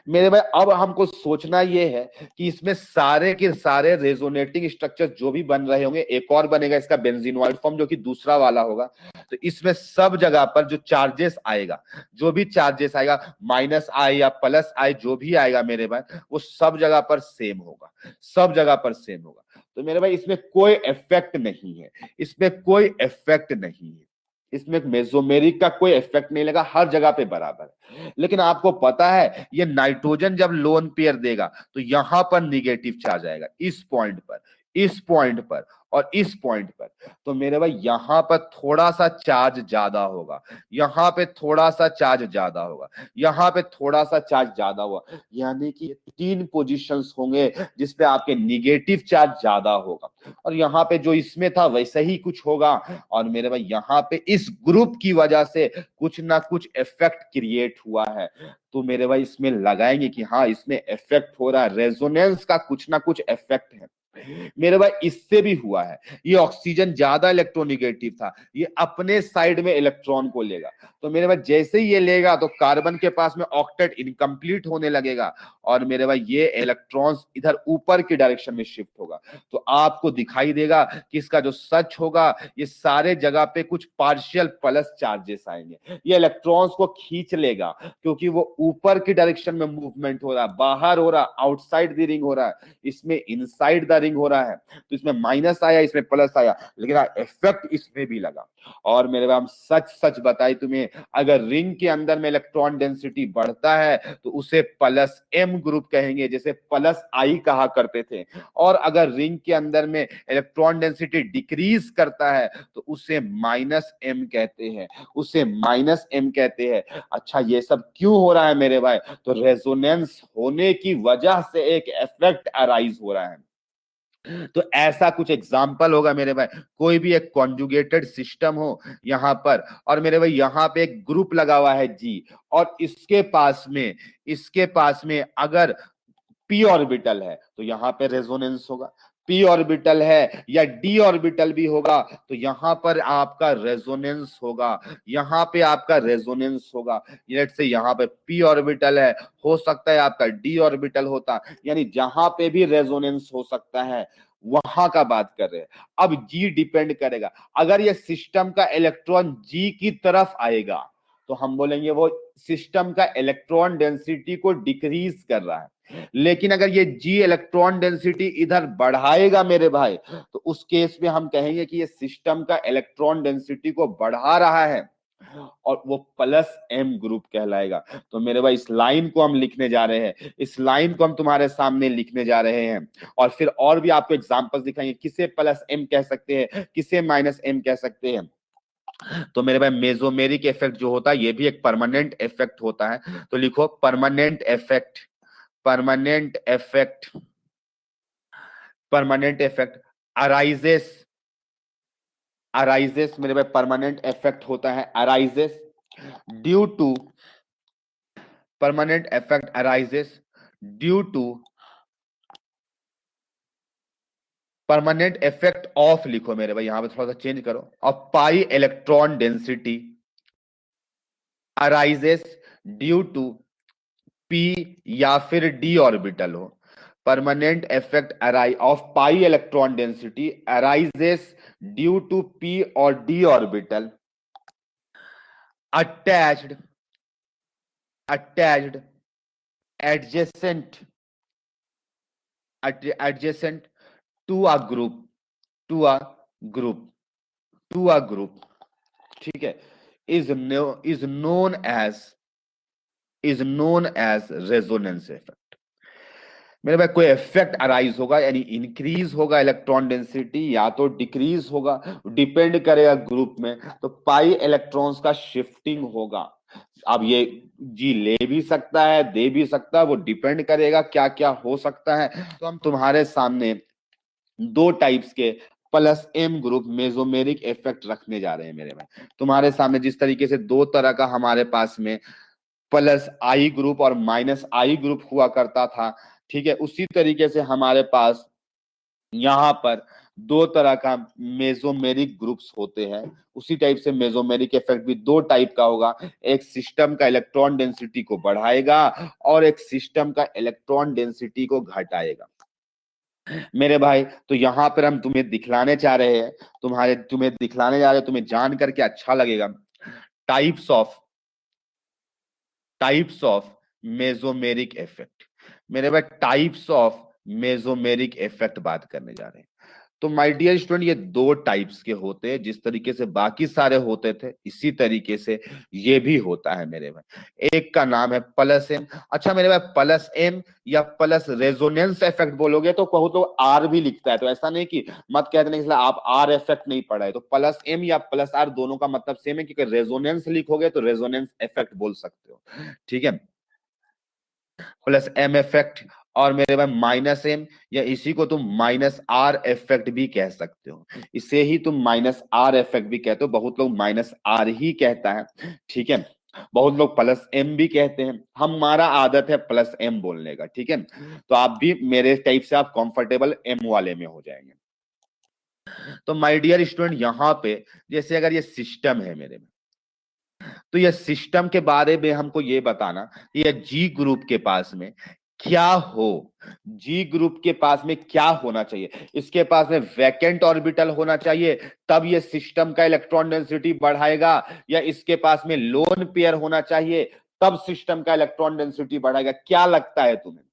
मेरे भाई अब हमको सोचना ये है कि इसमें सारे के सारे रेजोनेटिंग स्ट्रक्चर जो भी बन रहे होंगे, एक और बनेगा इसका बेंजीनोइड फॉर्म जो कि दूसरा वाला होगा। तो इसमें सब जगह पर जो चार्जेस आएगा, जो भी चार्जेस आएगा, माइनस आई या प्लस आई जो भी आएगा मेरे भाई, वो सब जगह पर सेम होगा, सब जगह पर सेम होगा। तो मेरे भाई इसमें कोई इफेक्ट नहीं है, इसमें कोई इफेक्ट नहीं है, इसमें मेसोमेरिक का कोई इफेक्ट नहीं लगा, हर जगह पे बराबर है। लेकिन आपको पता है ये नाइट्रोजन जब लोन पेयर देगा तो यहां पर निगेटिव चार्ज आएगा, इस पॉइंट पर, इस पॉइंट पर और इस पॉइंट पर। तो मेरे भाई यहां पर थोड़ा सा चार्ज ज्यादा होगा, यहां पे थोड़ा सा चार्ज ज्यादा होगा, यहां पे थोड़ा सा चार्ज ज्यादा होगा, यानी कि 3 पोजीशंस होंगे जिसपे आपके निगेटिव चार्ज ज्यादा होगा। और यहाँ पे जो इसमें था वैसे ही कुछ होगा। और मेरे भाई यहाँ पे इस ग्रुप की वजह से कुछ ना कुछ इफेक्ट क्रिएट हुआ है। तो मेरे भाई इसमें लगाएंगे कि हाँ इसमें इफेक्ट हो रहा है, रेजोनेंस का कुछ ना कुछ इफेक्ट है। मेरे भाई इससे भी हुआ है, ये ऑक्सीजन ज्यादा इलेक्ट्रोनिगेटिव था, ये अपने साइड में इलेक्ट्रॉन को लेगा। तो मेरे भाई जैसे ही ये लेगा तो कार्बन के पास में ऑक्टेट इनकम्प्लीट होने लगेगा, और मेरे भाई ये इलेक्ट्रॉन्स इधर ऊपर की डायरेक्शन में शिफ्ट होगा। तो आपको दिखाई देगा कि इसका जो सच होगा, ये सारे जगह पे कुछ पार्शियल प्लस चार्जेस आएंगे, ये इलेक्ट्रॉन्स को खींच लेगा, क्योंकि वो ऊपर की डायरेक्शन में मूवमेंट हो रहा है, बाहर हो रहा है, आउटसाइड द रिंग हो रहा है, इसमें इनसाइड द रिंग हो रहा है। तो इसमें माइनस आया, इसमें प्लस आया, लेकिन इफेक्ट इसमें भी लगा। और मेरे भाई हम सच सच बताई तुम्हें, अगर रिंग के अंदर में इलेक्ट्रॉन डेंसिटी बढ़ता है तो उसे प्लस M ग्रुप कहेंगे, जैसे प्लस I कहा करते थे। और अगर रिंग के अंदर में इलेक्ट्रॉन डेंसिटी डिक्रीज करता है तो उसे माइनस M कहते हैं, उसे माइनस M कहते हैं। अच्छा ये सब क्यों हो रहा है मेरे भाई, तो रेजोनेंस होने की वजह से एक इफेक्ट अराइज हो रहा है। तो ऐसा कुछ एग्जाम्पल होगा मेरे भाई, कोई भी एक कॉन्जुगेटेड सिस्टम हो यहां पर, और मेरे भाई यहां पे एक ग्रुप लगा हुआ है G, और इसके पास में अगर p ऑर्बिटल है तो यहां पे रेजोनेंस होगा, p ऑर्बिटल है या d ऑर्बिटल भी होगा तो यहां पर आपका रेजोनेंस होगा, यहां पे आपका रेजोनेंस होगा। लेट्स से यहां पे p ऑर्बिटल है, हो सकता है आपका d ऑर्बिटल होता, यानी जहां पे भी रेजोनेंस हो सकता है वहां का बात कर रहे हैं। अब G डिपेंड करेगा, अगर ये सिस्टम का इलेक्ट्रॉन G की तरफ आएगा तो हम बोलेंगे वो सिस्टम का इलेक्ट्रॉन डेंसिटी को डिक्रीज कर रहा है। लेकिन अगर ये G इलेक्ट्रॉन डेंसिटी इधर बढ़ाएगा मेरे भाई, तो उस केस में हम कहेंगे कि ये सिस्टम का इलेक्ट्रॉन डेंसिटी को बढ़ा रहा है। और वो प्लस एम ग्रुप कहलाएगा। तो मेरे भाई इस लाइन को हम लिखने जा रहे हैं, इस लाइन को हम तुम्हारे सामने लिखने जा रहे हैं, और फिर और भी आपको एग्जांपल्स दिखाएंगे किसे प्लस एम कह सकते हैं, किसे माइनस एम कह सकते हैं। तो मेरे भाई मेसोमेरिक इफेक्ट जो होता है ये भी एक परमानेंट इफेक्ट होता है। तो लिखो permanent effect, permanent effect, permanent effect arises, arises मेरे भाई परमानेंट इफेक्ट होता है, arises due to, permanent effect arises due to, permanent effect of लिखो मेरे भाई, यहां पे थोड़ा सा चेंज करो, of pi electron density arises due to P या फिर डी ऑर्बिटल हो। Permanent effect arise of pi electron density arises due to P और D orbital attached, attached adjacent, adjacent to a group, to a group, to a group, ठीक है, is known as, is known as resonance effect। मेरे भाई कोई effect arise होगा यानी increase होगा electron density या तो डिक्रीज होगा, डिपेंड करेगा ग्रुप में, तो पाई इलेक्ट्रॉन्स का शिफ्टिंग होगा। अब ये जी ले भी सकता है, दे भी सकता है, वो डिपेंड करेगा क्या क्या हो सकता है। तो हम तुम्हारे सामने दो टाइप्स के plus M group mesomeric effect रखने जा रहे हैं मेरे भाई। तुम्हारे सामने जिस तरीके से दो तरह का हमारे पास में प्लस आई ग्रुप और माइनस आई ग्रुप हुआ करता था, ठीक है, उसी तरीके से हमारे पास यहां पर दो तरह का मेसोमेरिक ग्रुप्स होते हैं। उसी टाइप से मेसोमेरिक इफेक्ट भी दो टाइप का होगा, एक सिस्टम का इलेक्ट्रॉन डेंसिटी को बढ़ाएगा और एक सिस्टम का इलेक्ट्रॉन डेंसिटी को घटाएगा मेरे भाई। तो यहां पर हम तुम्हें दिखलाने चाह रहे हैं, तुम्हें दिखलाने जा रहे हैं, तुम्हें जान करके अच्छा लगेगा, types of, types of mesomeric effect. मेरे भाई टाइप्स ऑफ मेसोमेरिक इफेक्ट बात करने जा रहे हैं। तो माय डियर स्टूडेंट ये दो टाइप्स के होते हैं, जिस तरीके से बाकी सारे होते थे इसी तरीके से ये भी होता है मेरे भाई। एक का नाम है प्लस एम। अच्छा मेरे भाई प्लस एम या प्लस रेजोनेंस इफेक्ट बोलोगे तो कहो तो आर भी लिखता है, तो ऐसा नहीं कि मत कहते नहीं इसलिए आप आर इफेक्ट नहीं पढ़ा है। तो प्लस एम या प्लस आर दोनों का मतलब सेम है, क्योंकि रेजोनेंस लिखोगे तो रेजोनेंस इफेक्ट बोल सकते हो, ठीक है, प्लस एम इफेक्ट। और मेरे पास माइनस एम या इसी को तुम माइनस आर इफेक्ट भी कह सकते हो, इसे ही तुम माइनस आर इफेक्ट भी कहते हो, बहुत लोग माइनस आर ही कहता है, ठीक है, बहुत लोग प्लस एम भी कहते हैं, हमारा आदत है प्लस एम बोलने का, ठीक है। तो आप भी मेरे टाइप से आप कंफर्टेबल एम वाले में हो जाएंगे। तो माय डियर स्टूडेंट यहां पे जैसे अगर ये सिस्टम है मेरे में, तो ये सिस्टम के बारे में हमको ये बताना, ये जी ग्रुप के पास में क्या हो, जी ग्रुप के पास में क्या होना चाहिए। इसके पास में वैकेंट ऑर्बिटल होना चाहिए तब ये सिस्टम का इलेक्ट्रॉन डेंसिटी बढ़ाएगा, या इसके पास में लोन पेयर होना चाहिए तब सिस्टम का इलेक्ट्रॉन डेंसिटी बढ़ाएगा, क्या लगता है तुम्हें?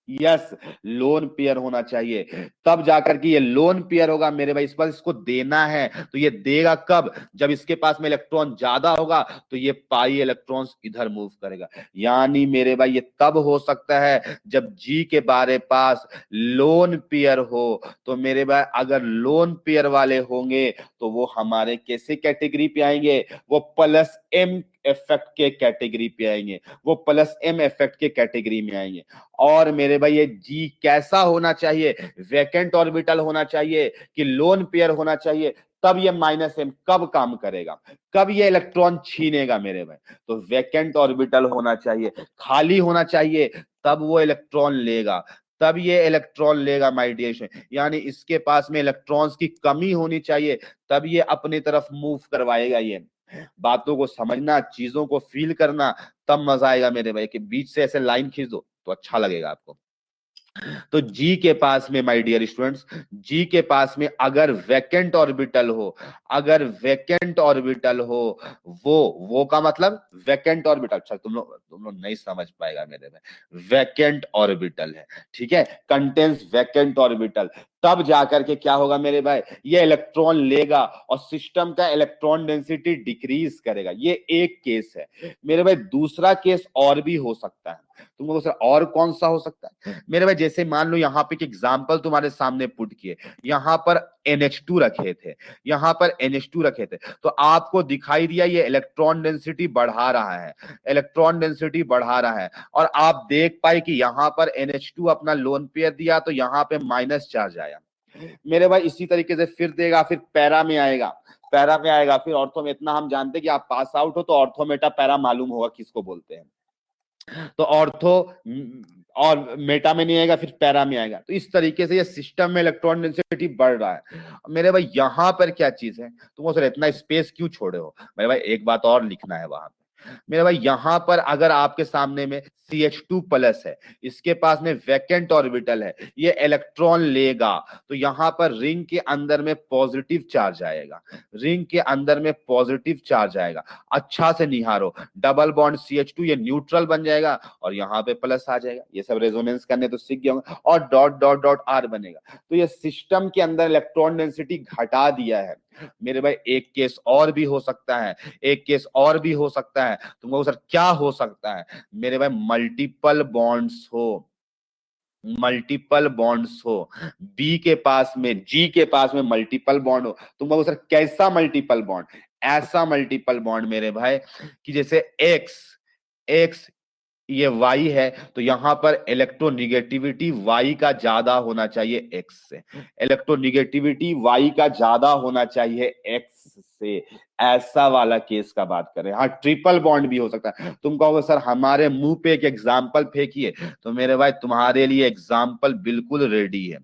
यस, लोन पेयर होना चाहिए, तब जाकर के ये लोन पेयर होगा मेरे भाई। इस पर इसको देना है तो ये देगा कब, जब इसके पास में इलेक्ट्रॉन ज्यादा होगा तो ये पाई इलेक्ट्रॉन्स इधर मूव करेगा। यानी मेरे भाई ये तब हो सकता है जब जी के बारे पास लोन पेयर हो। तो मेरे भाई अगर लोन पेयर वाले होंगे तो वो हमारे कैसे कैटेगरी पे आएंगे, वो प्लस एम इफेक्ट के कैटेगरी पे आएंगे, वो प्लस एम इफेक्ट के कैटेगरी में आएंगे। और मेरे भाई ये जी कैसा होना चाहिए, वैकेंट ऑर्बिटल होना चाहिए कि लोन पेयर होना चाहिए, तब ये माइनस एम कब काम करेगा, कब ये इलेक्ट्रॉन छीनेगा मेरे भाई। तो वैकेंट ऑर्बिटल होना चाहिए, खाली होना चाहिए, तब वो इलेक्ट्रॉन लेगा, तब ये इलेक्ट्रॉन लेगा माय डियर। यानी इसके पास में इलेक्ट्रॉन्स की कमी होनी चाहिए तब ये अपनी तरफ मूव करवाएगा। ये बातों को समझना, चीजों को फील करना, तब मजा आएगा मेरे भाई, कि बीच से ऐसे लाइन खींच दो तो अच्छा लगेगा आपको। तो जी के पास में माय डियर स्टूडेंट्स, जी के पास में अगर वैकेंट ऑर्बिटल हो, अगर वैकेंट ऑर्बिटल हो, वो का मतलब वैकेंट ऑर्बिटल, अच्छा तुम लोग नहीं समझ पाएगा मेरे में, वैकेंट ऑर्बिटल है, ठीक है, कंटेन्स वैकेंट ऑर्बिटल, तब जाकर के क्या होगा मेरे भाई, ये इलेक्ट्रॉन लेगा और सिस्टम का इलेक्ट्रॉन डेंसिटी डिक्रीज करेगा। ये एक केस है मेरे भाई। दूसरा केस और भी हो सकता है। तुमको सर और कौन सा हो सकता है मेरे भाई? जैसे मान लो यहाँ पे एक एग्जांपल तुम्हारे सामने पुट किए, यहाँ पर NH2 रखे थे, यहाँ पर NH2 रखे थे, तो आपको दिखाई दिया ये इलेक्ट्रॉन डेंसिटी बढ़ा रहा है, इलेक्ट्रॉन डेंसिटी बढ़ा रहा है, और आप देख पाए कि यहाँ पर NH2 अपना लोन पेयर दिया तो यहाँ पे माइनस चार्ज आया मेरे भाई। इसी तरीके से फिर देगा, फिर पैरा में आएगा, पैरा में आएगा, फिर ऑर्थो में। इतना हम जानते हैं कि आप पास आउट हो तो ऑर्थो मेटा पैरा मालूम होगा किसको बोलते हैं। तो ऑर्थो और मेटा में नहीं आएगा, फिर पैरा में आएगा। तो इस तरीके से ये सिस्टम में इलेक्ट्रॉन डेंसिटी बढ़ रहा है मेरे भाई। यहां पर क्या चीज है, तुम सर इतना स्पेस क्यों छोड़े हो मेरे भाई? एक बात और लिखना है वहां पे मेरे भाई। यहां पर अगर आपके सामने में CH2 प्लस है, इसके पास में वैकेंट ऑर्बिटल है, ये इलेक्ट्रॉन लेगा तो यहां पर रिंग के अंदर में पॉजिटिव चार्ज आएगा, रिंग के अंदर में पॉजिटिव चार्ज आएगा। अच्छा से निहारो, डबल बॉन्ड CH2 ये न्यूट्रल बन जाएगा और यहाँ पे प्लस आ जाएगा। ये सब रेजोनेंस करने तो सीख गए होंगे। और डॉट डॉट डॉट R बनेगा। तो ये सिस्टम के अंदर इलेक्ट्रॉन डेंसिटी घटा दिया है मेरे भाई। एक केस और भी हो सकता है, एक केस और भी हो सकता है। तुमको सर क्या हो सकता है मेरे भाई? मल्टीपल बॉन्ड्स हो, मल्टीपल बॉन्ड्स हो, बी के पास में, जी के पास में मल्टीपल बॉन्ड हो। तुम कहोगे सर कैसा मल्टीपल बॉन्ड? ऐसा मल्टीपल बॉन्ड मेरे भाई कि जैसे एक्स, एक्स ये Y है तो यहां पर इलेक्ट्रोनिगेटिविटी Y का ज्यादा होना चाहिए X से, इलेक्ट्रोनिगेटिविटी Y का ज्यादा होना चाहिए X से। ऐसा वाला केस का बात करें। हाँ, ट्रिपल बॉन्ड भी हो सकता है। तुम कहोगे सर हमारे मुंह पे एक एग्जाम्पल फेंकिए, तो मेरे भाई तुम्हारे लिए एग्जाम्पल बिल्कुल रेडी है।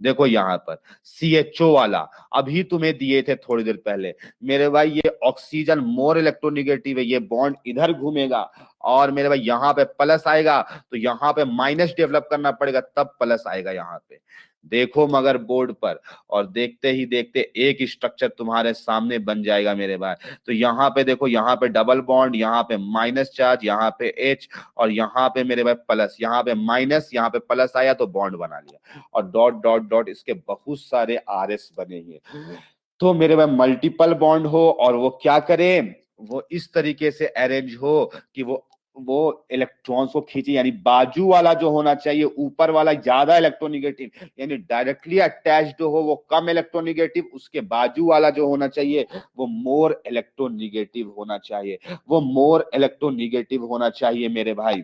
देखो यहाँ पर CHO वाला अभी तुम्हें दिए थे थोड़ी देर पहले मेरे भाई। ये ऑक्सीजन मोर इलेक्ट्रोनिगेटिव है, ये बॉन्ड इधर घूमेगा और मेरे भाई यहाँ पे प्लस आएगा तो यहाँ पे माइनस डेवलप करना पड़ेगा, तब प्लस आएगा यहाँ पे। देखो मगर बोर्ड पर, और देखते ही देखते एक स्ट्रक्चर तुम्हारे सामने बन जाएगा मेरे भाई। तो यहाँ पे देखो, यहाँ पे डबल बॉन्ड, यहाँ पे माइनस चार्ज, यहाँ पे H, और यहाँ पे मेरे भाई प्लस, यहाँ पे माइनस, यहाँ पे प्लस आया तो बॉन्ड बना लिया, और डॉट डॉट डॉट इसके बहुत सारे RS बनेंगे। तो मेरे भाई मल्टीपल बॉन्ड हो और वो क्या करे, वो इस तरीके से अरेंज हो कि वो इलेक्ट्रॉन्स को खींचे। यानी बाजू वाला जो होना चाहिए, ऊपर वाला ज्यादा इलेक्ट्रोनिगेटिव, यानी डायरेक्टली अटैच्ड हो वो कम इलेक्ट्रोनिगेटिव, उसके बाजू वाला जो होना चाहिए वो मोर इलेक्ट्रोनिगेटिव होना चाहिए, वो मोर इलेक्ट्रोनिगेटिव होना चाहिए मेरे भाई।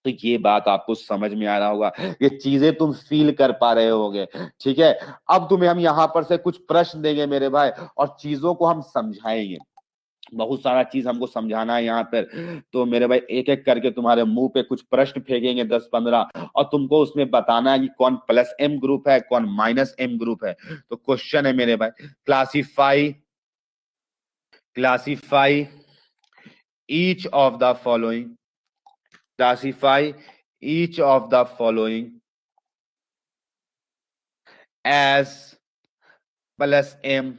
तो ये बात आपको समझ में आ रहा होगा, ये चीजें तुम फील कर पा रहे होगे। ठीक है, अब तुम्हें हम यहां पर से कुछ प्रश्न देंगे मेरे भाई और चीजों को हम समझाएंगे। बहुत सारा चीज हमको समझाना है यहाँ पर। तो मेरे भाई एक एक करके तुम्हारे मुंह पे कुछ प्रश्न फेंकेंगे 10-15, और तुमको उसमें बताना है कि कौन प्लस M ग्रुप है, कौन माइनस M ग्रुप है। तो क्वेश्चन है मेरे भाई, classify classify each of the following, classify each of the following as plus M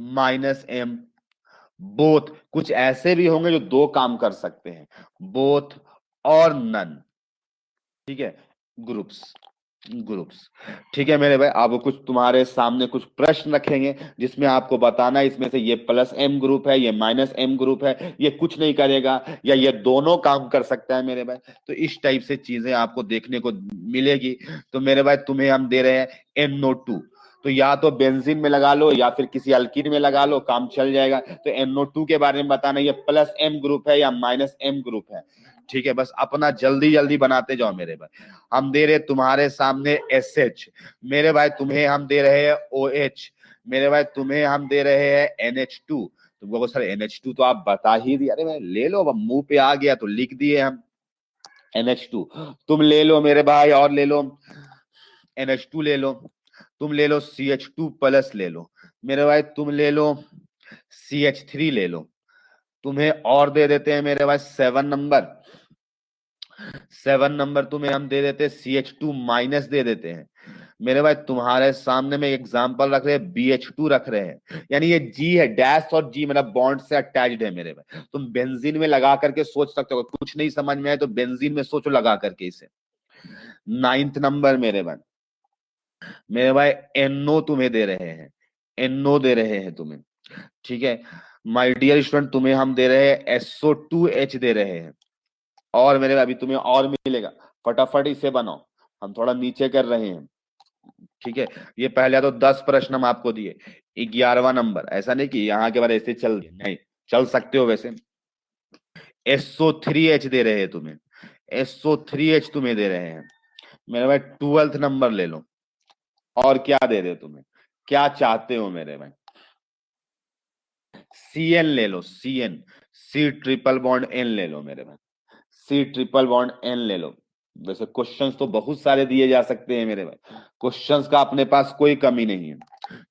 minus M both. कुछ ऐसे भी होंगे जो दो काम कर सकते हैं, बोथ और नन। ठीक है, ग्रुप्स, ग्रुप्स। ठीक है मेरे भाई, अब कुछ तुम्हारे सामने कुछ प्रश्न रखेंगे जिसमें आपको बताना है इसमें से ये प्लस M ग्रुप है, ये माइनस M ग्रुप है, ये कुछ नहीं करेगा या ये दोनों काम कर सकता है मेरे भाई। तो इस टाइप से चीजें आपको देखने को मिलेगी। तो मेरे भाई तुम्हें हम दे रहे हैं NO2, तो या तो बेंजीन में लगा लो या फिर किसी अल्कीन में लगा लो, काम चल जाएगा। तो NO2 के बारे में बताना, ये प्लस M ग्रुप है या माइनस M ग्रुप है। ठीक है, बस अपना जल्दी जल्दी बनाते जाओ मेरे भाई। हम दे रहे तुम्हारे सामने SH मेरे भाई, तुम्हें हम दे रहे हैं OH मेरे भाई, तुम्हें हम दे रहे हैं NH2। तुमको सर NH2 तो आप बता ही दिया, अरे भाई ले लो, अब मुंह पे आ गया तो लिख दिए हम NH2। तुम ले लो मेरे भाई, और ले लो NH2 ले लो, तुम ले लो CH2 प्लस ले लो मेरे भाई, तुम ले लो CH3 ले लो। तुम्हें और दे देते हैं मेरे भाई 7 नंबर, 7 नंबर तुम्हें हम दे देते हैं CH2 माइनस दे देते हैं मेरे भाई। तुम्हारे सामने में एग्जांपल रख रहे हैं BH2 रख रहे हैं, यानी ये G है, डैश और G मतलब बॉन्ड से अटैच्ड है मेरे भाई। तुम बेंजीन में लगा करके सोच सकते हो, कुछ नहीं समझ में आए तो बेंजीन में सोचो लगा करके इसे। 9th नंबर मेरे भाई, मेरे भाई NO तुम्हें दे रहे हैं, NO दे रहे हैं तुम्हें, ठीक है। माय डियर स्टूडेंट, तुम्हें हम दे रहे हैं SO2H दे रहे हैं, और मेरे भाई अभी तुम्हें और मिलेगा, फटाफट इसे बनाओ, हम थोड़ा नीचे कर रहे हैं, ठीक है। ये पहले तो 10 प्रश्न हम आपको दिए, 11वां नंबर, ऐसा नहीं कि यहाँ के बारे ऐसे चल दिए, नहीं, चल सकते हो वैसे। SO3H दे रहे हैं तुम्हें, SO3H तुम्हें दे रहे हैं मेरे भाई, 12th नंबर ले लो। और क्या दे रहे हो तुम्हें, क्या चाहते हो मेरे भाई, CN ले लो, CN, C triple bond N ले लो मेरे भाई, C ट्रिपल बॉन्ड N ले लो। वैसे क्वेश्चंस तो बहुत सारे दिए जा सकते हैं मेरे भाई, क्वेश्चंस का अपने पास कोई कमी नहीं है,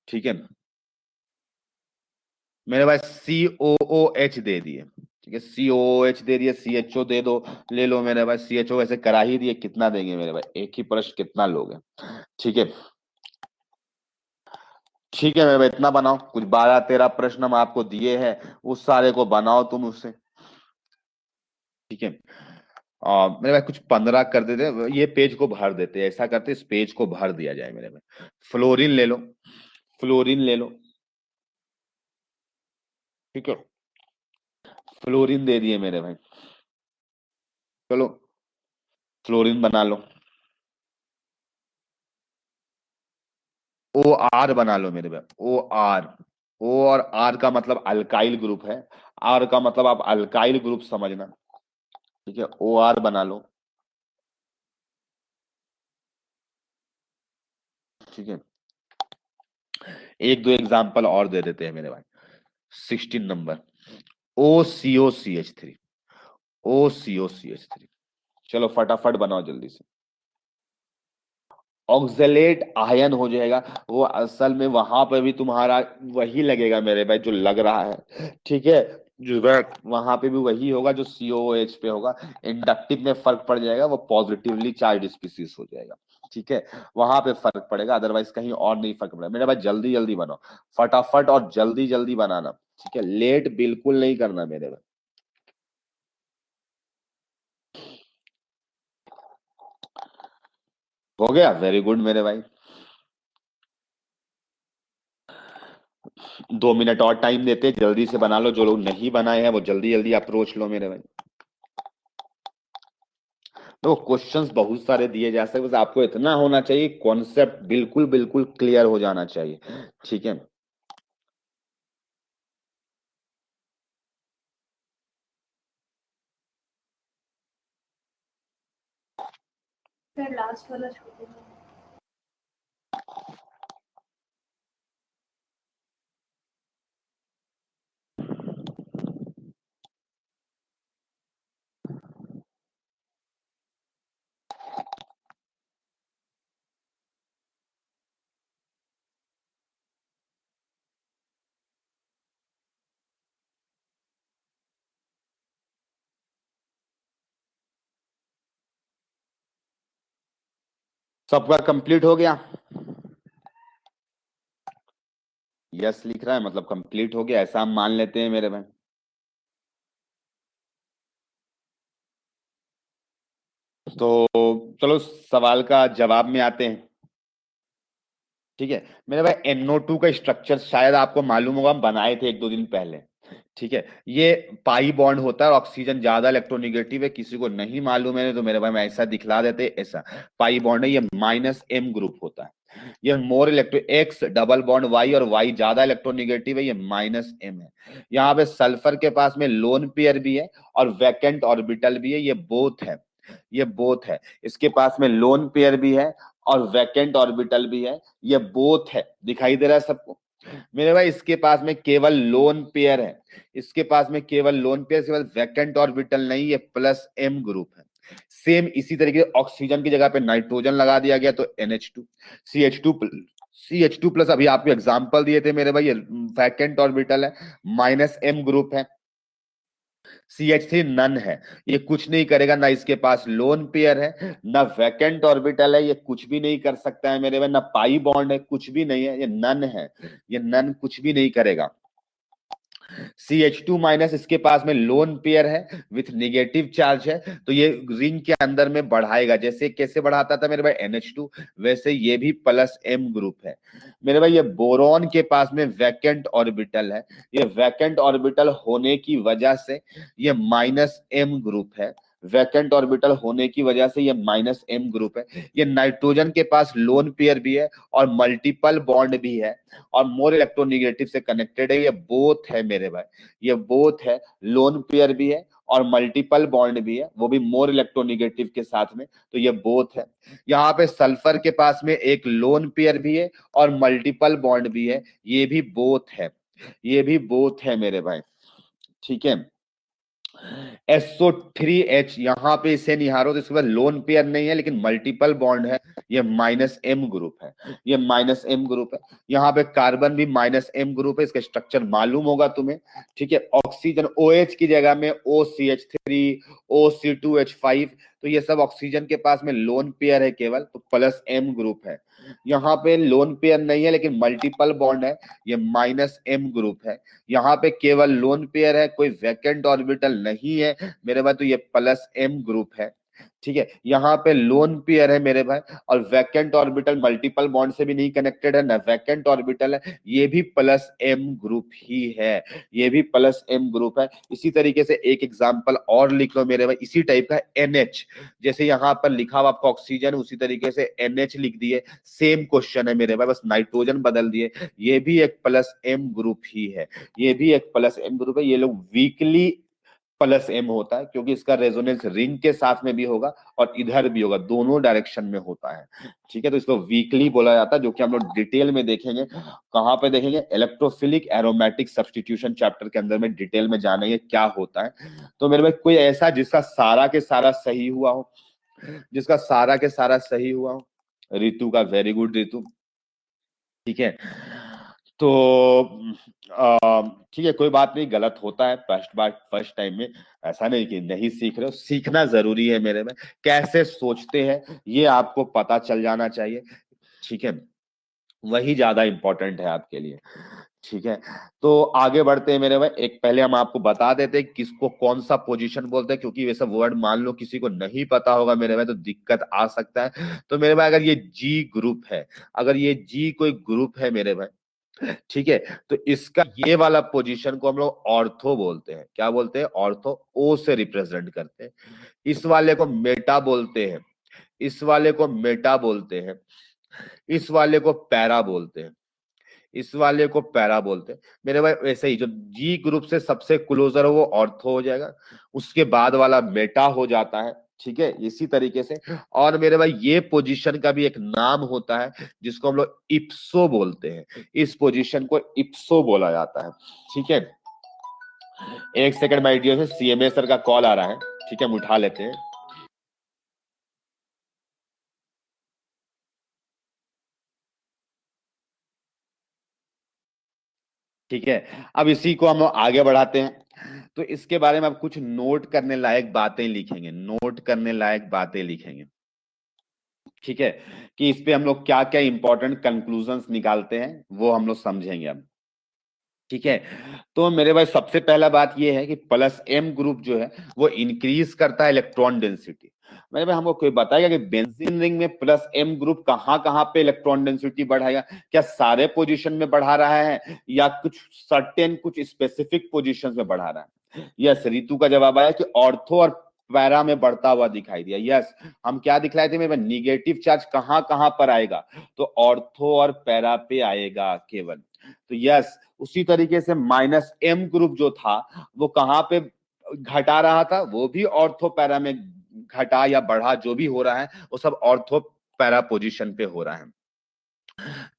ठीक है। मेरे भाई COOH दे दिए, ठीक है, COOH दे दिए, CHO दे दो, ले लो मेरे भाई, CHO वैसे करा ही दिए, कितना देंगे मेरे भाई, एक ही प्रश्न कितना लोगे, ठीक है। ठीक है मेरे भाई, इतना बनाओ, कुछ 12-13 प्रश्न हम आपको दिए हैं, उस सारे को बनाओ तुम उससे, ठीक है। मेरे भाई कुछ 15 कर देते, ये पेज को भर देते, ऐसा करते इस पेज को भर दिया जाए मेरे भाई। फ्लोरीन ले लो, फ्लोरीन ले लो, ठीक है, फ्लोरीन दे दिए मेरे भाई, चलो फ्लोरीन बना लो। OR बना लो मेरे भाई, OR, O और R का मतलब अल्काइल ग्रुप है, R का मतलब आप अल्काइल ग्रुप समझना, ठीक है, OR बना लो, ठीक है। एक दो एग्जांपल और दे देते हैं मेरे भाई, 16 नंबर, OCOCH3, OCOCH3, चलो फटाफट बनाओ जल्दी से। ऑक्सलेट आयन हो जाएगा, वो असल में वहां पे भी तुम्हारा वही लगेगा मेरे भाई जो लग रहा है, ठीक है, जो वहां पे भी वही होगा जो COOH पे होगा, इंडक्टिव में फर्क पड़ जाएगा, वो पॉजिटिवली चार्ज स्पीसीज हो जाएगा, ठीक है, वहां पे फर्क पड़ेगा, अदरवाइज कहीं और नहीं फर्क पड़ेगा मेरे भाई, जल्दी जल्दी बनाओ, फटाफट और जल्दी जल्दी बनाना, ठीक है, लेट बिल्कुल नहीं करना मेरे भाई। हो गया, वेरी गुड मेरे भाई, 2 मिनट और टाइम देते, जल्दी से बना लो, जो लोग नहीं बनाए हैं वो जल्दी जल्दी अप्रोच लो मेरे भाई। तो क्वेश्चंस बहुत सारे दिए जा सकते, बस आपको इतना होना चाहिए, कॉन्सेप्ट बिल्कुल बिल्कुल क्लियर हो जाना चाहिए, ठीक है। फिर लास्ट वाला छोड़ दो। सबका कंप्लीट हो गया, यस लिख रहा है मतलब कंप्लीट हो गया, ऐसा हम मान लेते हैं मेरे भाई। तो चलो सवाल का जवाब में आते हैं, ठीक है। मेरे भाई NO2 का स्ट्रक्चर शायद आपको मालूम होगा, हम बनाए थे 1-2 दिन पहले, ठीक है। ये पाई बॉन्ड होता है और ऑक्सीजन ज्यादा इलेक्ट्रोनिगेटिव है, किसी को नहीं मालूम है तो मेरे भाई मैं ऐसा दिखला देते, ऐसा पाई बॉन्ड है, ये -M ग्रुप होता है, ये मोर electro X double bond Y, और Y ज्यादा इलेक्ट्रोनिगेटिव है, ये -M है। यहाँ पे सल्फर के पास में लोन पेयर भी है और वैकेंट ऑर्बिटल भी है, ये बोथ है, ये बोथ है, इसके पास में लोन पेयर भी है और वैकेंट ऑर्बिटल भी है, ये बोथ है, दिखाई दे रहा है सबको मेरे भाई। इसके पास में केवल लोन पेयर है, इसके पास में केवल लोन पेयर, इसके पास वैकेंट ऑर्बिटल नहीं, ये +M ग्रुप है। सेम इसी तरीके ऑक्सीजन की जगह पे नाइट्रोजन लगा दिया गया तो NH2, CH2 प्लस अभी आपको एग्जांपल दिए थे मेरे भाई, ये वैकेंट ऑर्बिटल है, -M ग्रुप है, CH3 नन है, ये कुछ नहीं करेगा, ना इसके पास लोन पेयर है, ना वैकेंट ऑर्बिटल है, ये कुछ भी नहीं कर सकता है मेरे भाई, ना पाई बॉन्ड है, कुछ भी नहीं है, ये नन है, ये नन कुछ भी नहीं करेगा, CH2 माइनस इसके पास में लोन पेयर है विथ नेगेटिव चार्ज है, तो ये रिंग के अंदर में बढ़ाएगा। जैसे कैसे बढ़ाता था मेरे भाई NH2, वैसे ये भी प्लस M ग्रुप है मेरे भाई। ये बोरॉन के पास में वैकेंट ऑर्बिटल है, ये वैकेंट ऑर्बिटल होने की वजह से ये माइनस M ग्रुप है। वैकेंट ऑर्बिटल होने की वजह से ये माइनस M ग्रुप है। ये नाइट्रोजन के पास लोन पेयर भी है और मल्टीपल बॉन्ड भी है और मोर इलेक्ट्रोनेगेटिव से कनेक्टेड है। ये बोथ है मेरे भाई, ये बोथ है, लोन पेयर भी है और मल्टीपल बॉन्ड भी है, वो भी मोर इलेक्ट्रोनेगेटिव के साथ में, तो ये बोथ है। यहाँ पे सल्फर के पास में एक लोन पेयर भी है और मल्टीपल बॉन्ड भी है, ये भी बोथ है, ये भी बोथ है मेरे भाई। ठीक है, SO3H यहाँ पे इसे निहारो तो इसके बाद लोन पेयर नहीं है लेकिन मल्टीपल बॉन्ड है, ये माइनस M ग्रुप है, ये माइनस M ग्रुप है। यहाँ पे कार्बन भी माइनस M ग्रुप है, इसका स्ट्रक्चर मालूम होगा तुम्हें। ठीक है, ऑक्सीजन OH की जगह में OCH3 OC2H5, तो ये सब ऑक्सीजन के पास में लोन पेयर है केवल, तो प्लस M ग्रुप है। यहाँ पे लोन पेयर नहीं है लेकिन मल्टीपल बॉन्ड है, ये माइनस M ग्रुप है। यहाँ पे केवल लोन पेयर है, कोई वैकेंट ऑर्बिटल नहीं है मेरे भाई, तो ये प्लस M ग्रुप है। ठीक है, यहाँ पे लोन पेयर है मेरे भाई और वैकेंट ऑर्बिटल मल्टीपल बॉन्ड से भी नहीं कनेक्टेड है, ना वैकेंट ऑर्बिटल है, ये भी प्लस M ग्रुप ही है, ये भी प्लस M ग्रुप है। इसी तरीके से एक एग्जांपल और लिख लो मेरे भाई इसी टाइप का, NH, जैसे यहाँ पर लिखा हुआ आपका ऑक्सीजन, उसी तरीके से NH लिख दिए, सेम क्वेश्चन है मेरे भाई, बस नाइट्रोजन बदल दिए, ये भी एक प्लस M ग्रुप ही है, ये भी एक प्लस M ग्रुप है। ये लोग वीकली प्लस M होता है क्योंकि इसका रेजोनेंस रिंग के साथ में भी होगा और इधर भी होगा, दोनों डायरेक्शन में होता है। ठीक है, तो इसको वीकली बोला जाता है, जो कि हम लोग डिटेल में देखेंगे। कहां पे देखेंगे? इलेक्ट्रोफिलिक एरोमेटिक सब्स्टिट्यूशन चैप्टर के अंदर में डिटेल में जानेंगे क्या होता है। तो मेरे भाई कोई ऐसा जिसका सारा के सारा सही हुआ हो, जिसका सारा के सारा सही हुआ हो? रितु का, वेरी गुड रितु। ठीक है, तो ठीक है, कोई बात नहीं, गलत होता है फर्स्ट बार, फर्स्ट टाइम में। ऐसा नहीं कि नहीं सीख रहे हो, सीखना जरूरी है मेरे में। कैसे सोचते हैं ये आपको पता चल जाना चाहिए। ठीक है, वही ज्यादा इंपॉर्टेंट है आपके लिए। ठीक है, तो आगे बढ़ते हैं मेरे भाई। एक पहले हम आपको बता देते हैं किसको कौन सा पोजीशन बोलते हैं, क्योंकि वैसा वर्ड मान लो किसी को नहीं पता होगा मेरे भाई तो दिक्कत आ सकता है। तो मेरे भाई अगर ये G ग्रुप है, अगर ये G कोई ग्रुप है मेरे भाई, ठीक है, तो इसका ये वाला पोजीशन को हम लोग ऑर्थो बोलते हैं। क्या बोलते हैं? ऑर्थो, O से रिप्रेजेंट करते हैं। इस वाले को मेटा बोलते हैं, इस वाले को मेटा बोलते हैं, इस वाले को पैरा बोलते हैं, इस वाले को पैरा बोलते हैं मेरे भाई। वैसे ही जो G ग्रुप से सबसे क्लोजर हो वो ऑर्थो हो जाएगा, उसके बाद वाला मेटा हो जाता है। ठीक है, इसी तरीके से। और मेरे भाई ये पोजीशन का भी एक नाम होता है जिसको हम लोग इप्सो बोलते हैं, इस पोजीशन को इप्सो बोला जाता है। ठीक है, एक सेकंड माय डियर से CMA सर का कॉल आ रहा है, ठीक है, हम उठा लेते हैं। ठीक है, अब इसी को हम लोग आगे बढ़ाते हैं। तो इसके बारे में अब कुछ नोट करने लायक बातें लिखेंगे, नोट करने लायक बातें लिखेंगे। ठीक है, कि इस पे हम लोग क्या क्या इंपॉर्टेंट कंक्लूजन्स निकालते हैं वो हम लोग समझेंगे अब। ठीक है, तो मेरे भाई सबसे पहला बात ये है कि प्लस M ग्रुप जो है वो इंक्रीज करता है इलेक्ट्रॉन डेंसिटी। मेरे भाई हमको कोई बताएगा कि बेंजीन रिंग में प्लस M ग्रुप कहां कहां पे इलेक्ट्रॉन डेंसिटी बढ़ाएगा? क्या सारे पोजीशन में बढ़ा रहा है या कुछ सर्टेन, कुछ स्पेसिफिक पोजीशंस में बढ़ा रहा है? यस, रितु का जवाब आया कि ऑर्थो और पैरा में बढ़ता हुआ दिखाई दिया। यस, हम क्या दिखलाए थे मेरे भाई? निगेटिव चार्ज कहां कहां पर आएगा? तो ऑर्थो और पैरा पे आएगा केवल। तो यस, उसी तरीके से माइनस M ग्रुप जो था वो कहां पे घटा रहा था? वो भी ऑर्थो पैरा में घटा या बढ़ा, जो भी हो रहा है वो सब ऑर्थो पैरा पोजीशन पे हो रहा है।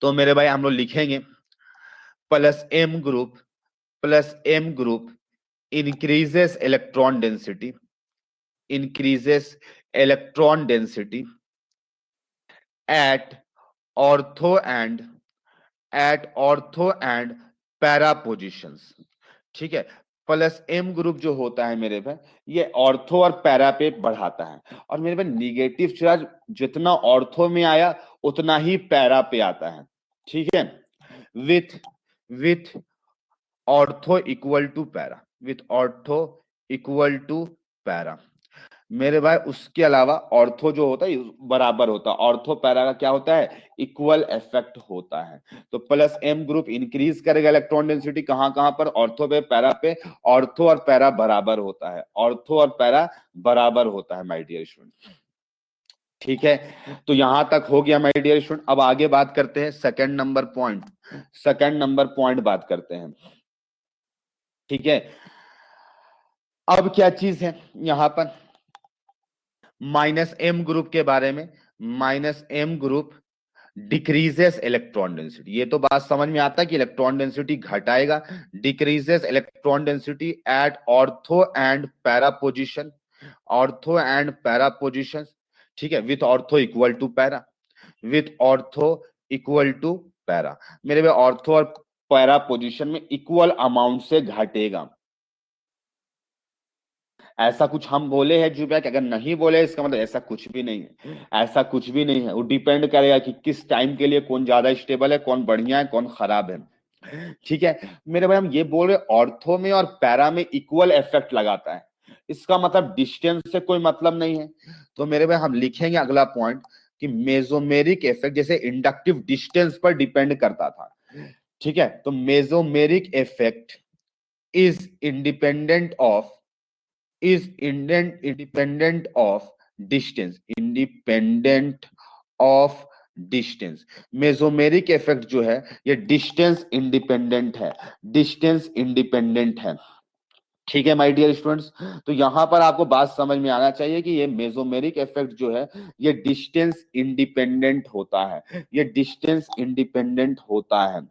तो मेरे भाई हम लोग लिखेंगे plus M group, plus M group increases electron density, increases electron density at ortho and at ortho and para positions। ठीक है, प्लस M ग्रुप जो होता है मेरे भाई ये ऑर्थो और पैरा पे बढ़ाता है, और मेरे भाई निगेटिव चार्ज जितना ऑर्थो में आया उतना ही पैरा पे आता है। ठीक है, with with ortho equal to para, with ortho equal to para. मेरे भाई उसके अलावा ऑर्थो जो होता है बराबर होता है, ऑर्थो पैरा का क्या होता है, इक्वल इफेक्ट होता है। तो प्लस एम ग्रुप इंक्रीज करेगा इलेक्ट्रॉन डेंसिटी कहां कहां पर, ऑर्थो पे पैरा पे। ऑर्थो और पैरा बराबर होता है, ऑर्थो और पैरा बराबर होता है माय डियर स्टूडेंट। ठीक है, तो यहां तक हो गया माय डियर स्टूडेंट। अब आगे बात करते हैं second number point, second number point बात करते हैं। ठीक है, अब क्या चीज है यहां पर, माइनस एम ग्रुप के बारे में। Minus M group decreases electron density, ये तो बात समझ में आता है कि इलेक्ट्रॉन डेंसिटी घटाएगा। Decreases electron density at ortho and para position, ortho and para position. ठीक है, with ortho equal to para, with ortho equal to para. मेरे में ऑर्थो और पैरा पोजिशन में इक्वल अमाउंट से घटेगा। ऐसा कुछ हम बोले हैं जुबैक, अगर नहीं बोले इसका मतलब ऐसा कुछ भी नहीं है, ऐसा कुछ भी नहीं है। वो डिपेंड करेगा कि किस टाइम के लिए कौन ज्यादा स्टेबल है, कौन बढ़िया है, कौन खराब है। ठीक है मेरे भाई, हम ये बोल रहे ऑर्थो में और पैरा में इक्वल इफेक्ट लगाता है, इसका मतलब डिस्टेंस से कोई मतलब नहीं है। तो मेरे भाई हम लिखेंगे अगला पॉइंट कि मेसोमेरिक इफेक्ट जैसे इंडक्टिव डिस्टेंस पर डिपेंड करता था। ठीक है, तो mesomeric effect is independent of, is independent of distance, independent of distance. Mesomeric effect जो है ये डिस्टेंस इंडिपेंडेंट है, डिस्टेंस इंडिपेंडेंट है। ठीक है माय डियर स्टूडेंट्स, तो यहां पर आपको बात समझ में आना चाहिए कि ये मेसोमेरिक इफेक्ट जो है ये डिस्टेंस इंडिपेंडेंट होता है, ये डिस्टेंस इंडिपेंडेंट होता है।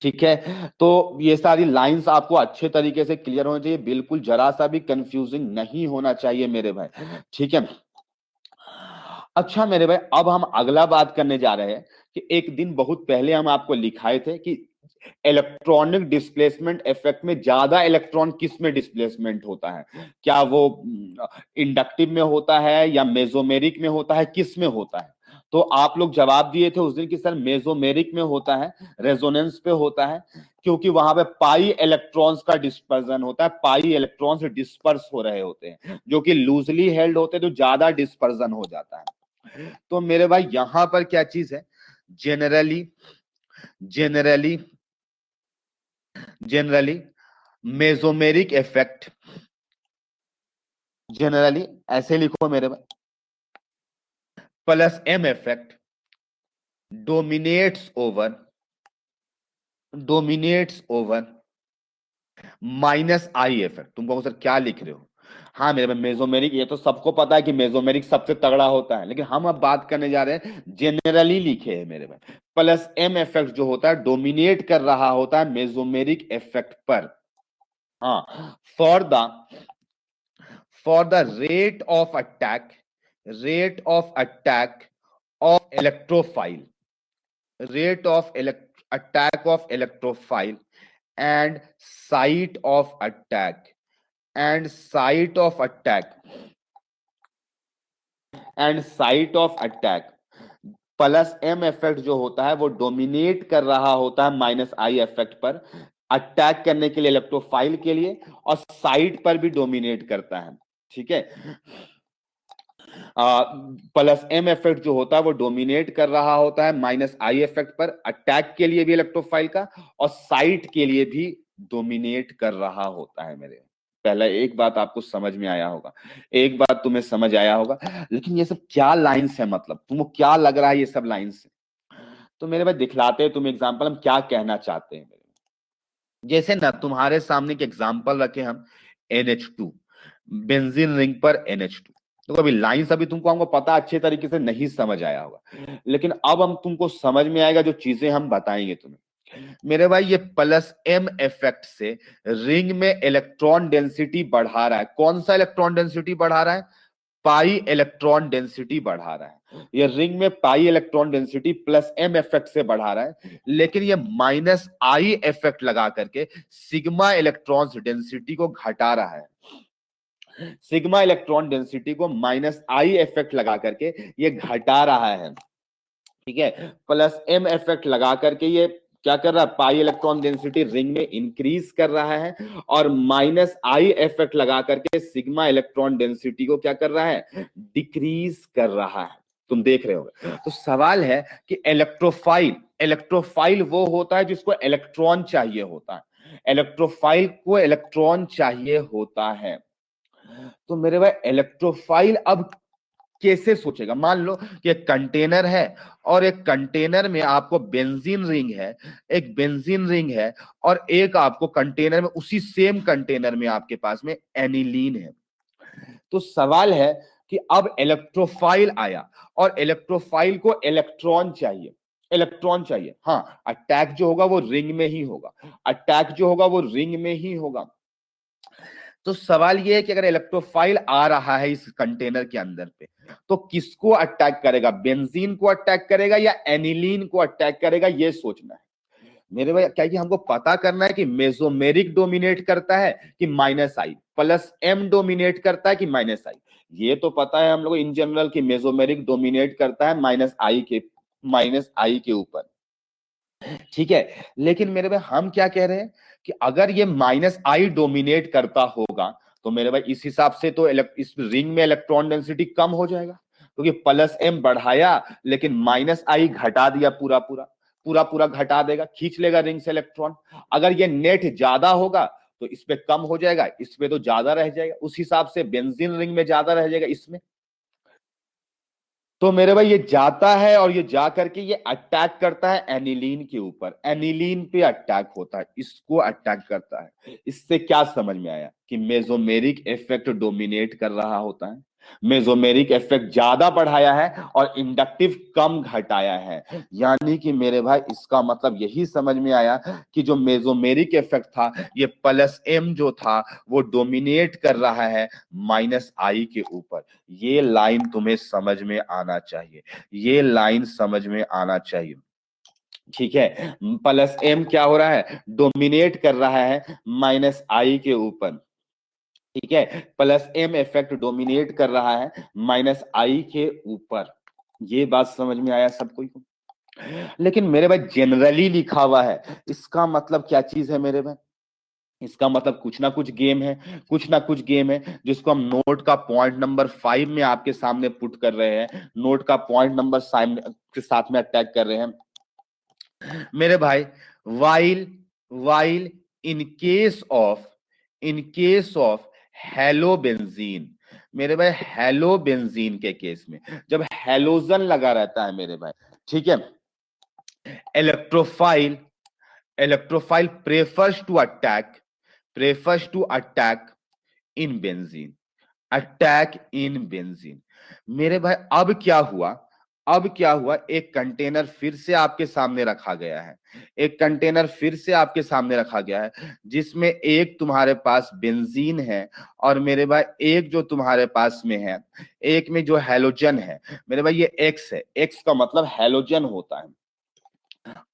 ठीक है, तो ये सारी लाइंस आपको अच्छे तरीके से क्लियर होनी चाहिए, बिल्कुल जरा सा भी कंफ्यूजिंग नहीं होना चाहिए मेरे भाई। ठीक है, अच्छा मेरे भाई अब हम अगला बात करने जा रहे हैं कि एक दिन बहुत पहले हम आपको लिखाए थे कि इलेक्ट्रॉनिक डिस्प्लेसमेंट इफेक्ट में ज्यादा इलेक्ट्रॉन किस में डिस्प्लेसमेंट होता है, क्या वो इंडक्टिव में होता है या मेसोमेरिक में होता है, किस में होता है। तो आप लोग जवाब दिए थे उस दिन कि सर मेसोमेरिक में होता है, रेजोनेंस पे होता है, क्योंकि वहां पे पाई इलेक्ट्रॉन्स का डिस्पर्जन होता है, पाई इलेक्ट्रॉन्स डिस्पर्स हो रहे होते हैं, जो कि लूजली हेल्ड होते हैं तो ज्यादा डिस्पर्जन हो जाता है। तो मेरे भाई यहां पर क्या चीज है, generally generally generally mesomeric effect, generally ऐसे लिखो मेरे भाई, plus M effect dominates over minus I effect. तुम कहो सर क्या लिख रहे हो, हाँ मेरे भाई मेसोमेरिक ये तो सबको पता है कि मेसोमेरिक सबसे तगड़ा होता है, लेकिन हम अब बात करने जा रहे हैं जनरली लिखे हैं मेरे भाई। प्लस एम इफेक्ट जो होता है डोमिनेट कर रहा होता है मेसोमेरिक इफेक्ट पर। हाँ, for the rate of attack of electrophile, rate of attack of electrophile and site of attack and site of attack and site of attack, plus M effect जो होता है वो डोमिनेट कर रहा होता है माइनस आई इफेक्ट पर, attack करने के लिए इलेक्ट्रोफाइल के लिए, और साइट पर भी डोमिनेट करता है। ठीक है, प्लस एम इफेक्ट जो होता है वो डोमिनेट कर रहा होता है माइनस आई इफेक्ट पर, अटैक के लिए भी इलेक्ट्रोफाइल का और साइट के लिए भी डोमिनेट कर रहा होता है। मेरे पहला एक बात आपको समझ में आया होगा, एक बात तुम्हें समझ आया होगा, लेकिन ये सब क्या लाइंस है, मतलब तुमको क्या लग रहा है ये सब लाइंस है। तो मेरे भाई दिखलाते हैं तुम एग्जाम्पल हम क्या कहना चाहते हैं। जैसे ना तुम्हारे सामने एक एग्जाम्पल रखे हम NH2, बेंजीन रिंग पर NH2। तो अभी लाइंस अभी तुमको हमको पता अच्छे तरीके से नहीं समझ आया होगा, लेकिन अब हम तुमको समझ में आएगा जो चीजें हम बताएंगे तुम्हें। मेरे भाई ये प्लस एम इफेक्ट से रिंग में इलेक्ट्रॉन डेंसिटी बढ़ा रहा है। कौन सा इलेक्ट्रॉन डेंसिटी बढ़ा रहा है, पाई इलेक्ट्रॉन डेंसिटी बढ़ा रहा है। ये रिंग में pi electron density plus M effect से बढ़ा रहा है, लेकिन ये माइनस आई इफेक्ट लगा करके सिग्मा इलेक्ट्रॉन्स डेंसिटी को घटा रहा है। सिग्मा इलेक्ट्रॉन डेंसिटी को माइनस आई इफेक्ट लगा करके ये घटा रहा है। ठीक है, प्लस एम इफेक्ट लगा करके ये क्या कर रहा है, पाई इलेक्ट्रॉन डेंसिटी रिंग में इंक्रीज कर रहा है और माइनस आई इफेक्ट लगा करके सिग्मा इलेक्ट्रॉन डेंसिटी को क्या कर रहा है, डिक्रीज कर रहा है। तुम देख रहे हो। तो सवाल है कि इलेक्ट्रोफाइल, इलेक्ट्रोफाइल वो होता है जिसको इलेक्ट्रॉन चाहिए होता है, इलेक्ट्रोफाइल को इलेक्ट्रॉन चाहिए होता है। तो मेरे भाई इलेक्ट्रोफाइल अब कैसे सोचेगा, मान लो कि एक कंटेनर है और एक कंटेनर में आपको बेंजीन रिंग है, एक बेंजीन रिंग है और एक आपको कंटेनर में, उसी सेम कंटेनर में आपके पास में एनिलीन है। तो सवाल है कि अब इलेक्ट्रोफाइल आया और इलेक्ट्रोफाइल को इलेक्ट्रॉन चाहिए, इलेक्ट्रॉन चाहिए। हाँ, अटैक जो होगा वो रिंग में ही होगा, अटैक जो होगा वो रिंग में ही होगा। तो सवाल ये है कि अगर इलेक्ट्रोफाइल आ रहा है इस कंटेनर के अंदर पे, तो किसको अटैक करेगा, बेंजीन को अटैक करेगा या एनिलीन को अटैक करेगा, ये सोचना है मेरे भाई। क्या कि हमको पता करना है कि मेसोमेरिक डोमिनेट करता है कि माइनस आई, प्लस एम डोमिनेट करता है कि माइनस आई। ये तो पता है हम लोग इन जनरल कि मेसोमेरिक डोमिनेट करता है माइनस आई के ऊपर, ठीक है। लेकिन मेरे भाई हम क्या कह रहे हैं कि अगर ये माइनस आई डोमिनेट करता होगा तो मेरे भाई इस हिसाब से तो इस रिंग में इलेक्ट्रॉन डेंसिटी कम हो जाएगा, क्योंकि प्लस एम बढ़ाया लेकिन माइनस आई घटा दिया, पूरा घटा देगा, खींच लेगा रिंग से इलेक्ट्रॉन। अगर ये नेट ज्यादा होगा तो इस पे कम हो जाएगा, इस पे तो ज्यादा रह जाएगा, उस हिसाब से बेंजीन रिंग में ज्यादा रह जाएगा इसमें। तो मेरे भाई ये जाता है और ये जा करके ये अटैक करता है एनिलीन के ऊपर, एनिलीन पे अटैक होता है, इसको अटैक करता है। इससे क्या समझ में आया कि मेसोमेरिक इफेक्ट डोमिनेट कर रहा होता है, मेसोमेरिक इफेक्ट ज्यादा बढ़ाया है और इंडक्टिव कम घटाया है। यानी कि मेरे भाई इसका मतलब यही समझ में आया कि जो मेसोमेरिक इफेक्ट था, ये प्लस एम जो था वो डोमिनेट कर रहा है माइनस आई के ऊपर। ये लाइन तुम्हें समझ में आना चाहिए, ये लाइन समझ में आना चाहिए, ठीक है। प्लस एम क्या हो रहा है, डोमिनेट कर रहा है माइनस आई के ऊपर, ठीक है। प्लस एम इफेक्ट डोमिनेट कर रहा है माइनस आई के ऊपर। ये बात समझ में आया सब कोई को। लेकिन मेरे भाई जनरली लिखा हुआ है, इसका मतलब क्या चीज है मेरे भाई, इसका मतलब कुछ ना कुछ गेम है, कुछ ना कुछ गेम है जिसको हम नोट का पॉइंट नंबर 5 में आपके सामने पुट कर रहे हैं, नोट का पॉइंट नंबर के साथ में अटैक कर रहे हैं मेरे भाई। While while in case of halobenzene, मेरे भाई हेलोबेंजीन के केस में जब हेलोजन लगा रहता है मेरे भाई, ठीक है, electrophile electrophile prefers to attack in benzene, attack in benzene. मेरे भाई अब क्या हुआ, अब क्या हुआ, एक कंटेनर फिर से आपके सामने रखा गया है, एक कंटेनर फिर से आपके सामने रखा गया है जिसमें एक तुम्हारे पास बेंजीन है और मेरे भाई एक जो तुम्हारे पास में है, एक में जो हैलोजन है मेरे भाई, ये एक्स है, एक्स का मतलब हैलोजन होता है।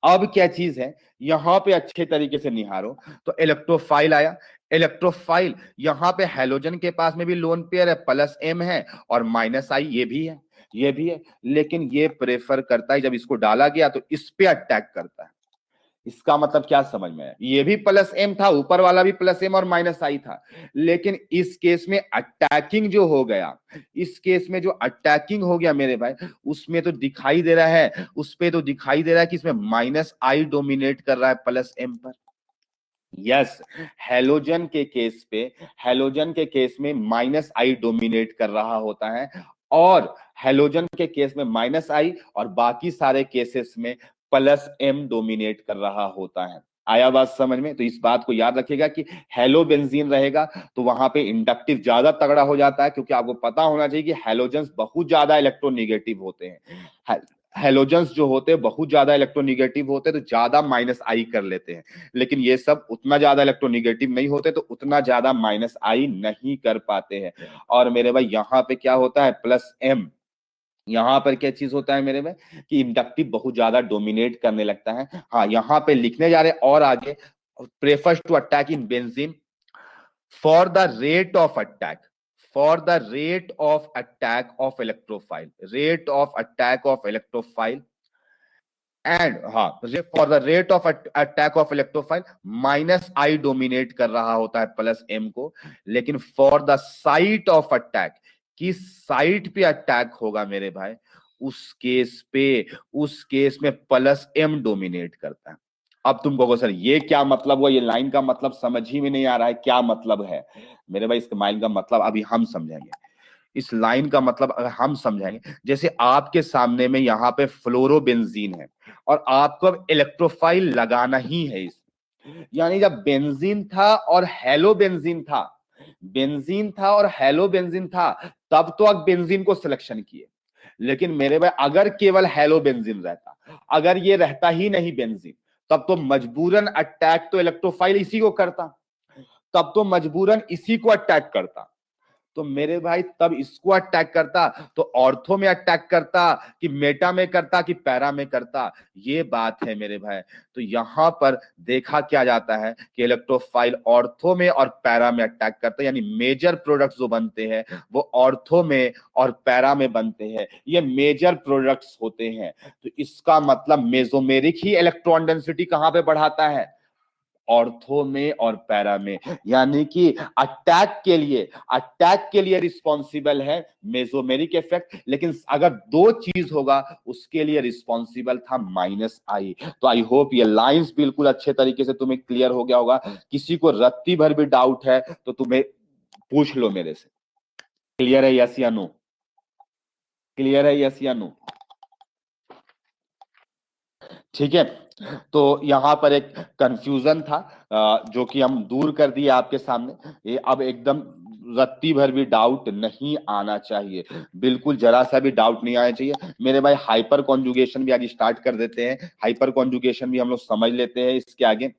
अब क्या चीज है, यहां पे अच्छे तरीके से निहारो तो इलेक्ट्रोफाइल आया, इलेक्ट्रोफाइल यहां पे हैलोजन के पास में भी लोन पेयर है, प्लस एम है और माइनस आई ये भी है, ये भी है। लेकिन ये प्रेफर करता है, जब इसको डाला गया तो इस पे अटैक करता है। इसका मतलब क्या समझ में आया, ये भी प्लस एम था, ऊपर वाला भी प्लस एम और माइनस आई था, लेकिन इस केस में अटैकिंग जो हो गया, इस केस में जो अटैकिंग हो गया मेरे भाई, उसमें तो दिखाई दे रहा है, उस पे तो दिखाई दे रहा है कि इसमें माइनस आई डोमिनेट कर रहा है प्लस एम पर। यस, हेलोजन के केस पे, हेलोजन के केस में माइनस आई डोमिनेट कर रहा होता है और हेलोजन के केस में माइनस आई और बाकी सारे केसेस में प्लस एम डोमिनेट कर रहा होता है। आया बात समझ में? तो इस बात को याद रखिएगा कि हेलो बेंजीन रहेगा तो वहां पे इंडक्टिव ज्यादा तगड़ा हो जाता है, क्योंकि आपको पता होना चाहिए कि हेलोजन्स बहुत ज्यादा इलेक्ट्रोनिगेटिव होते हैं। हेलोजन्स जो होते हैं बहुत ज्यादा इलेक्ट्रोनिगेटिव होते हैं तो ज्यादा माइनस आई कर लेते हैं, लेकिन ये सब उतना ज्यादा इलेक्ट्रोनिगेटिव नहीं होते तो उतना ज्यादा माइनस आई नहीं कर पाते हैं। और मेरे भाई यहाँ पे क्या होता है, प्लस एम, यहाँ पर क्या चीज होता है मेरे में कि इंडक्टिव बहुत ज्यादा डोमिनेट करने लगता है। हाँ, यहाँ पे लिखने जा रहे और आगे, prefers to attack in benzene for the rate of attack, for the rate of attack of electrophile, rate of attack of electrophile and हाँ, for the rate of attack of electrophile minus I dominate कर रहा होता है plus M को, लेकिन for the site of attack, किस site पे attack होगा मेरे भाई, उस केस में प्लस एम डोमिनेट करता है। अब तुम कहोगे सर ये क्या मतलब हुआ, ये लाइन का मतलब समझ ही में नहीं आ रहा है, क्या मतलब है मेरे भाई, इसके लाइन का मतलब अभी हम समझेंगे। इस लाइन का मतलब अगर हम समझेंगे, जैसे आपके सामने में यहाँ पे फ्लोरोबेंजीन है और आपको अब इलेक्ट्रोफाइल लगाना ही है इस, यानी जब बेंजीन था और हेलोबेंजीन था, बेंजीन था और हेलोबेंजीन था, तब तो अब बेंजीन को सिलेक्शन किए। लेकिन मेरे भाई अगर केवल हेलोबेंजीन रहता, अगर ये रहता ही नहीं बेंजीन, तब तो मजबूरन अटैक तो इलेक्ट्रोफाइल इसी को करता, तब तो मजबूरन इसी को अटैक करता। तो मेरे भाई तब इसको अटैक करता तो ऑर्थो में अटैक करता कि मेटा में करता कि पैरा में करता, ये बात है मेरे भाई। तो यहां पर देखा क्या जाता है कि इलेक्ट्रोफाइल ऑर्थो में और पैरा में अटैक करता है, यानी मेजर प्रोडक्ट्स जो बनते हैं वो ऑर्थो में और पैरा में बनते हैं, ये मेजर प्रोडक्ट्स होते हैं। तो इसका मतलब मेसोमेरिक ही इलेक्ट्रॉन डेंसिटी कहां पे बढ़ाता है, ऑर्थो में और पैरा में, यानी कि अटैक के लिए रिस्पॉन्सिबल है मेसोमेरिक इफेक्ट, लेकिन अगर दो चीज होगा उसके लिए रिस्पॉन्सिबल था माइनस आई। तो आई होप ये लाइंस बिल्कुल अच्छे तरीके से तुम्हें क्लियर हो गया होगा। किसी को रत्ती भर भी डाउट है तो तुम्हें पूछ लो मेरे से। क्लियर है यस या नो, क्लियर है यस या नो, ठीक है। तो यहां पर एक कंफ्यूजन था जो कि हम दूर कर दिए आपके सामने। ये अब एकदम रत्ती भर भी डाउट नहीं आना चाहिए, बिल्कुल जरा सा भी डाउट नहीं आना चाहिए मेरे भाई। हाइपर कॉन्जुगेशन भी आज स्टार्ट कर देते हैं, हाइपर कॉन्जुगेशन भी हम लोग समझ लेते हैं इसके आगे,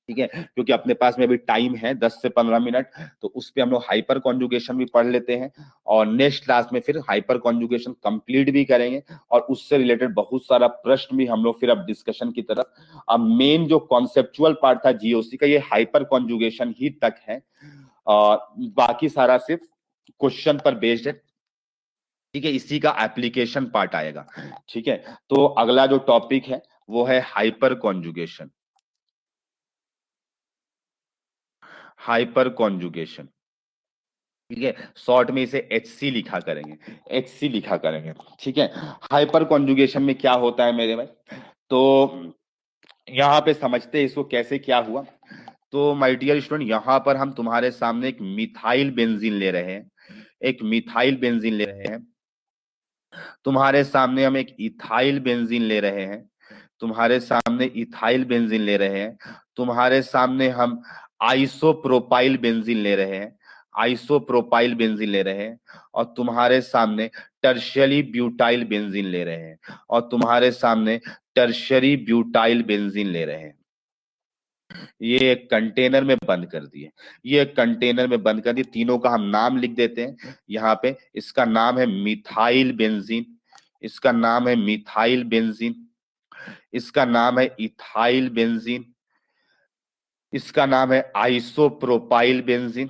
ठीक है, क्योंकि अपने पास में अभी टाइम है 10 से 15 मिनट, तो उस पे हम लोग हाइपर कॉन्जुगेशन भी पढ़ लेते हैं और नेक्स्ट क्लास में फिर हाइपर कॉन्जुगेशन कंप्लीट भी करेंगे और उससे रिलेटेड बहुत सारा प्रश्न भी हम लोग फिर अब डिस्कशन की तरफ। अब मेन जो कॉन्सेप्चुअल पार्ट था जीओसी का ये हाइपर कॉन्जुगेशन ही तक है और बाकी सारा सिर्फ क्वेश्चन पर बेस्ड है, ठीक है, इसी का एप्लीकेशन पार्ट आएगा, ठीक है। तो अगला जो टॉपिक है वो है हाइपर कॉन्जुगेशन, हाइपर कॉन्जुगेशन, ठीक है, शॉर्ट में इसे HC लिखा करेंगे, HC लिखा करेंगे, ठीक है। हाइपर कॉन्जुगेशन में क्या होता है मेरे भाई, तो यहाँ पे समझते हैं इसको कैसे क्या हुआ। तो माय डियर स्टूडेंट, यहाँ पर हम तुम्हारे सामने एक मिथाइल बेंजीन ले रहे हैं, एक मिथाइल बेंजीन ले रहे हैं, तुम्हारे सामने हम एक इथाइल बेंजीन ले रहे हैं, तुम्हारे सामने इथाइल बेंजीन ले रहे हैं, तुम्हारे सामने हम आइसोप्रोपाइल बेंजीन ले रहे हैं, आइसोप्रोपाइल बेंजीन ले रहे हैं, और तुम्हारे सामने टर्शियरी ब्यूटाइल बेंजीन ले रहे हैं, और तुम्हारे सामने टर्शियरी ब्यूटाइल बेंजीन ले रहे हैं। ये एक कंटेनर में बंद कर दिए, ये एक कंटेनर में बंद कर दिए, तीनों का हम नाम लिख देते हैं यहाँ पे। इसका नाम है मिथाइल बेंजीन, इसका नाम है मिथाइल बेंजीन, इसका नाम है इथाइल बेंजीन, इसका नाम है आइसोप्रोपाइल बेंजीन,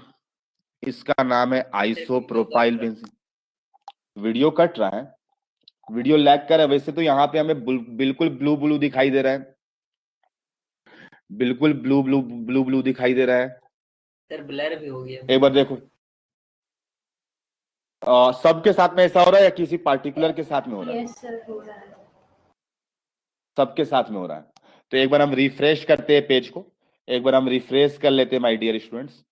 इसका नाम है आइसोप्रोपाइल बेंजीन। वीडियो कट रहा है, वीडियो लैग कर रहा है, वैसे तो यहाँ पे हमें बिल्कुल ब्लू ब्लू दिखाई दे रहा है, बिल्कुल ब्लू ब्लू ब्लू ब्लू दिखाई दे रहा है। सर ब्लर भी हो गया। एक बार देखो, सबके साथ में ऐसा हो रहा है या किसी पार्टिकुलर के साथ में हो रहा है? यस सर हो रहा है। सबके साथ में हो रहा है। तो एक बार हम रिफ्रेश करते हैं पेज को, एक बार हम रिफ्रेश कर लेते हैं माय डियर स्टूडेंट्स।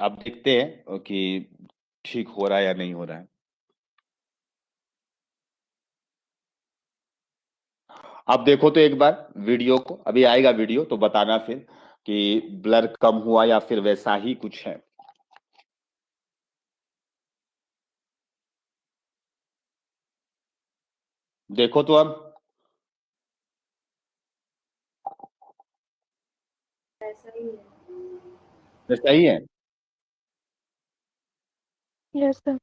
अब देखते हैं कि ठीक हो रहा है या नहीं हो रहा है। अब देखो तो एक बार वीडियो को, अभी आएगा वीडियो तो बताना फिर कि ब्लर कम हुआ या फिर वैसा ही कुछ है। देखो तो अब ऐसा ही है। ये सही है, यस सर।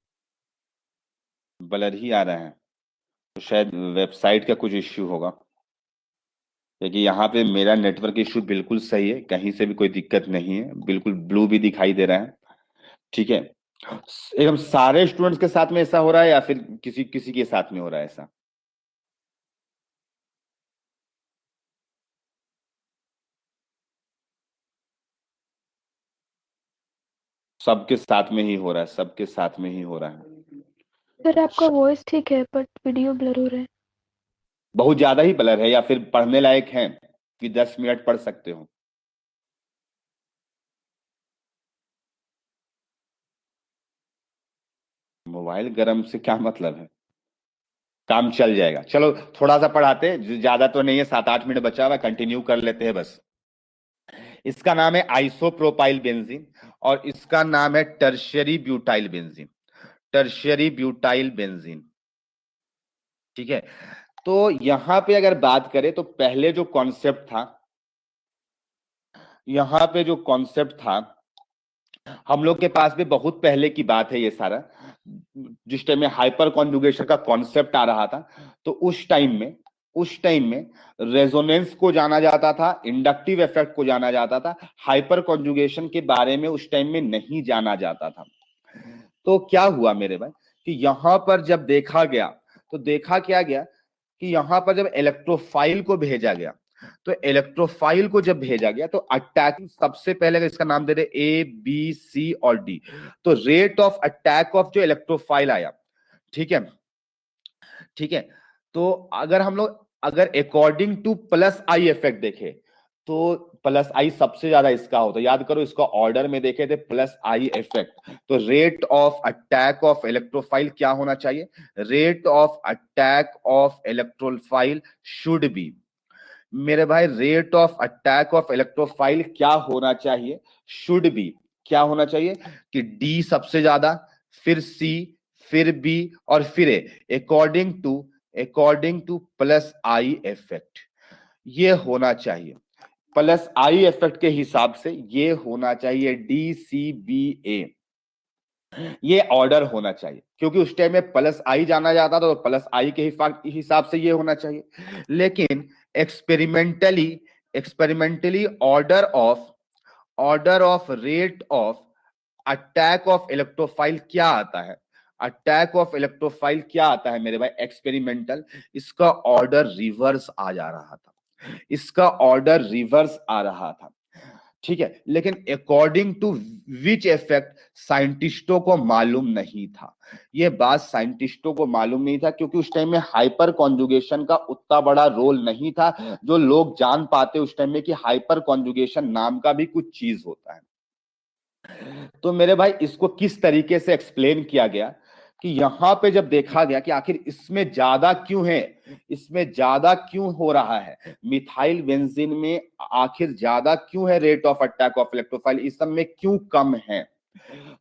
ब्लर ही आ रहा है, तो शायद वेबसाइट का कुछ इश्यू होगा, क्योंकि यहाँ पे मेरा नेटवर्क इश्यू बिल्कुल सही है, कहीं से भी कोई दिक्कत नहीं है, बिल्कुल ब्लू भी दिखाई दे रहा है। ठीक है, एकदम सारे स्टूडेंट्स के साथ में ऐसा हो रहा है या फिर किसी किसी के साथ में हो रहा है ऐसा? सबके साथ में ही हो रहा है, सबके साथ में ही हो रहा है। सर आपका वॉइस ठीक है बट वीडियो ब्लर हो रहा है। बहुत ज्यादा ही ब्लर है या फिर पढ़ने लायक है कि 10 मिनट पढ़ सकते हो? मोबाइल गर्म से क्या मतलब है, काम चल जाएगा। चलो थोड़ा सा पढ़ाते हैं, ज्यादा तो नहीं है, 7-8 मिनट बचा हुआ, कंटिन्यू कर लेते हैं बस। इसका नाम है आइसोप्रोपाइल बेंजीन और इसका नाम है tertiary butyl benzene, tertiary butyl benzene. ठीक है, तो यहां पे अगर बात करें तो पहले जो कॉन्सेप्ट था, यहां पे जो कॉन्सेप्ट था, हम लोग के पास भी बहुत पहले की बात है ये सारा, जिस टाइम में हाइपर कॉन्जुगेशन का कॉन्सेप्ट आ रहा था, तो उस टाइम में रेजोनेंस को जाना जाता था, इंडक्टिव इफेक्ट को जाना जाता था, हाइपर कॉन्जुगेशन के बारे में उस टाइम में नहीं जाना जाता था। तो क्या हुआ मेरे भाई कि यहां पर जब देखा गया तो देखा क्या गया कि यहां पर जब इलेक्ट्रोफाइल को भेजा गया, तो इलेक्ट्रोफाइल को जब भेजा गया तो अटैकिंग, सबसे पहले अगर इसका नाम दे दे ए बी सी और डी, तो रेट ऑफ अटैक ऑफ जो इलेक्ट्रोफाइल आया, ठीक है, ठीक है, तो अगर हम लोग अगर according to plus I effect देखे तो प्लस आई सबसे ज्यादा इसका होता है, याद करो इसका ऑर्डर में देखे थे प्लस आई इफेक्ट, तो rate of attack of electrophile क्या होना चाहिए, rate of attack of electrophile should be, मेरे भाई rate of attack of electrophile क्या होना चाहिए, शुड बी क्या होना चाहिए कि डी सबसे ज्यादा, फिर सी, फिर बी और फिर A, according to plus I effect, ये होना चाहिए। प्लस आई इफेक्ट के हिसाब से ये होना चाहिए डी सी बी ए, ये ऑर्डर होना चाहिए, क्योंकि उस टाइम में प्लस आई जाना जाता था, तो प्लस आई के हिसाब से ये होना चाहिए। लेकिन experimentally experimentally order of rate of attack of electrophile क्या आता है, अटैक ऑफ इलेक्ट्रोफाइल क्या आता है मेरे भाई एक्सपेरिमेंटल, इसका ऑर्डर रिवर्स आ जा रहा था, इसका ऑर्डर रिवर्स आ रहा था। ठीक है, लेकिन अकॉर्डिंग टू विच इफेक्ट साइंटिस्टों को मालूम नहीं था, ये बात साइंटिस्टों को मालूम नहीं था, क्योंकि उस टाइम में हाइपर कॉन्जुगेशन का उतना बड़ा रोल नहीं था जो लोग जान पाते उस टाइम में कि हाइपर कॉन्जुगेशन नाम का भी कुछ चीज होता है। तो मेरे भाई इसको किस तरीके से एक्सप्लेन किया गया कि यहां पे जब देखा गया कि आखिर इसमें ज्यादा क्यों है, इसमें ज्यादा क्यों हो रहा है, मिथाइल बेंजीन में आखिर ज्यादा क्यों है rate of attack of electrophile, इस सब में क्यों कम है,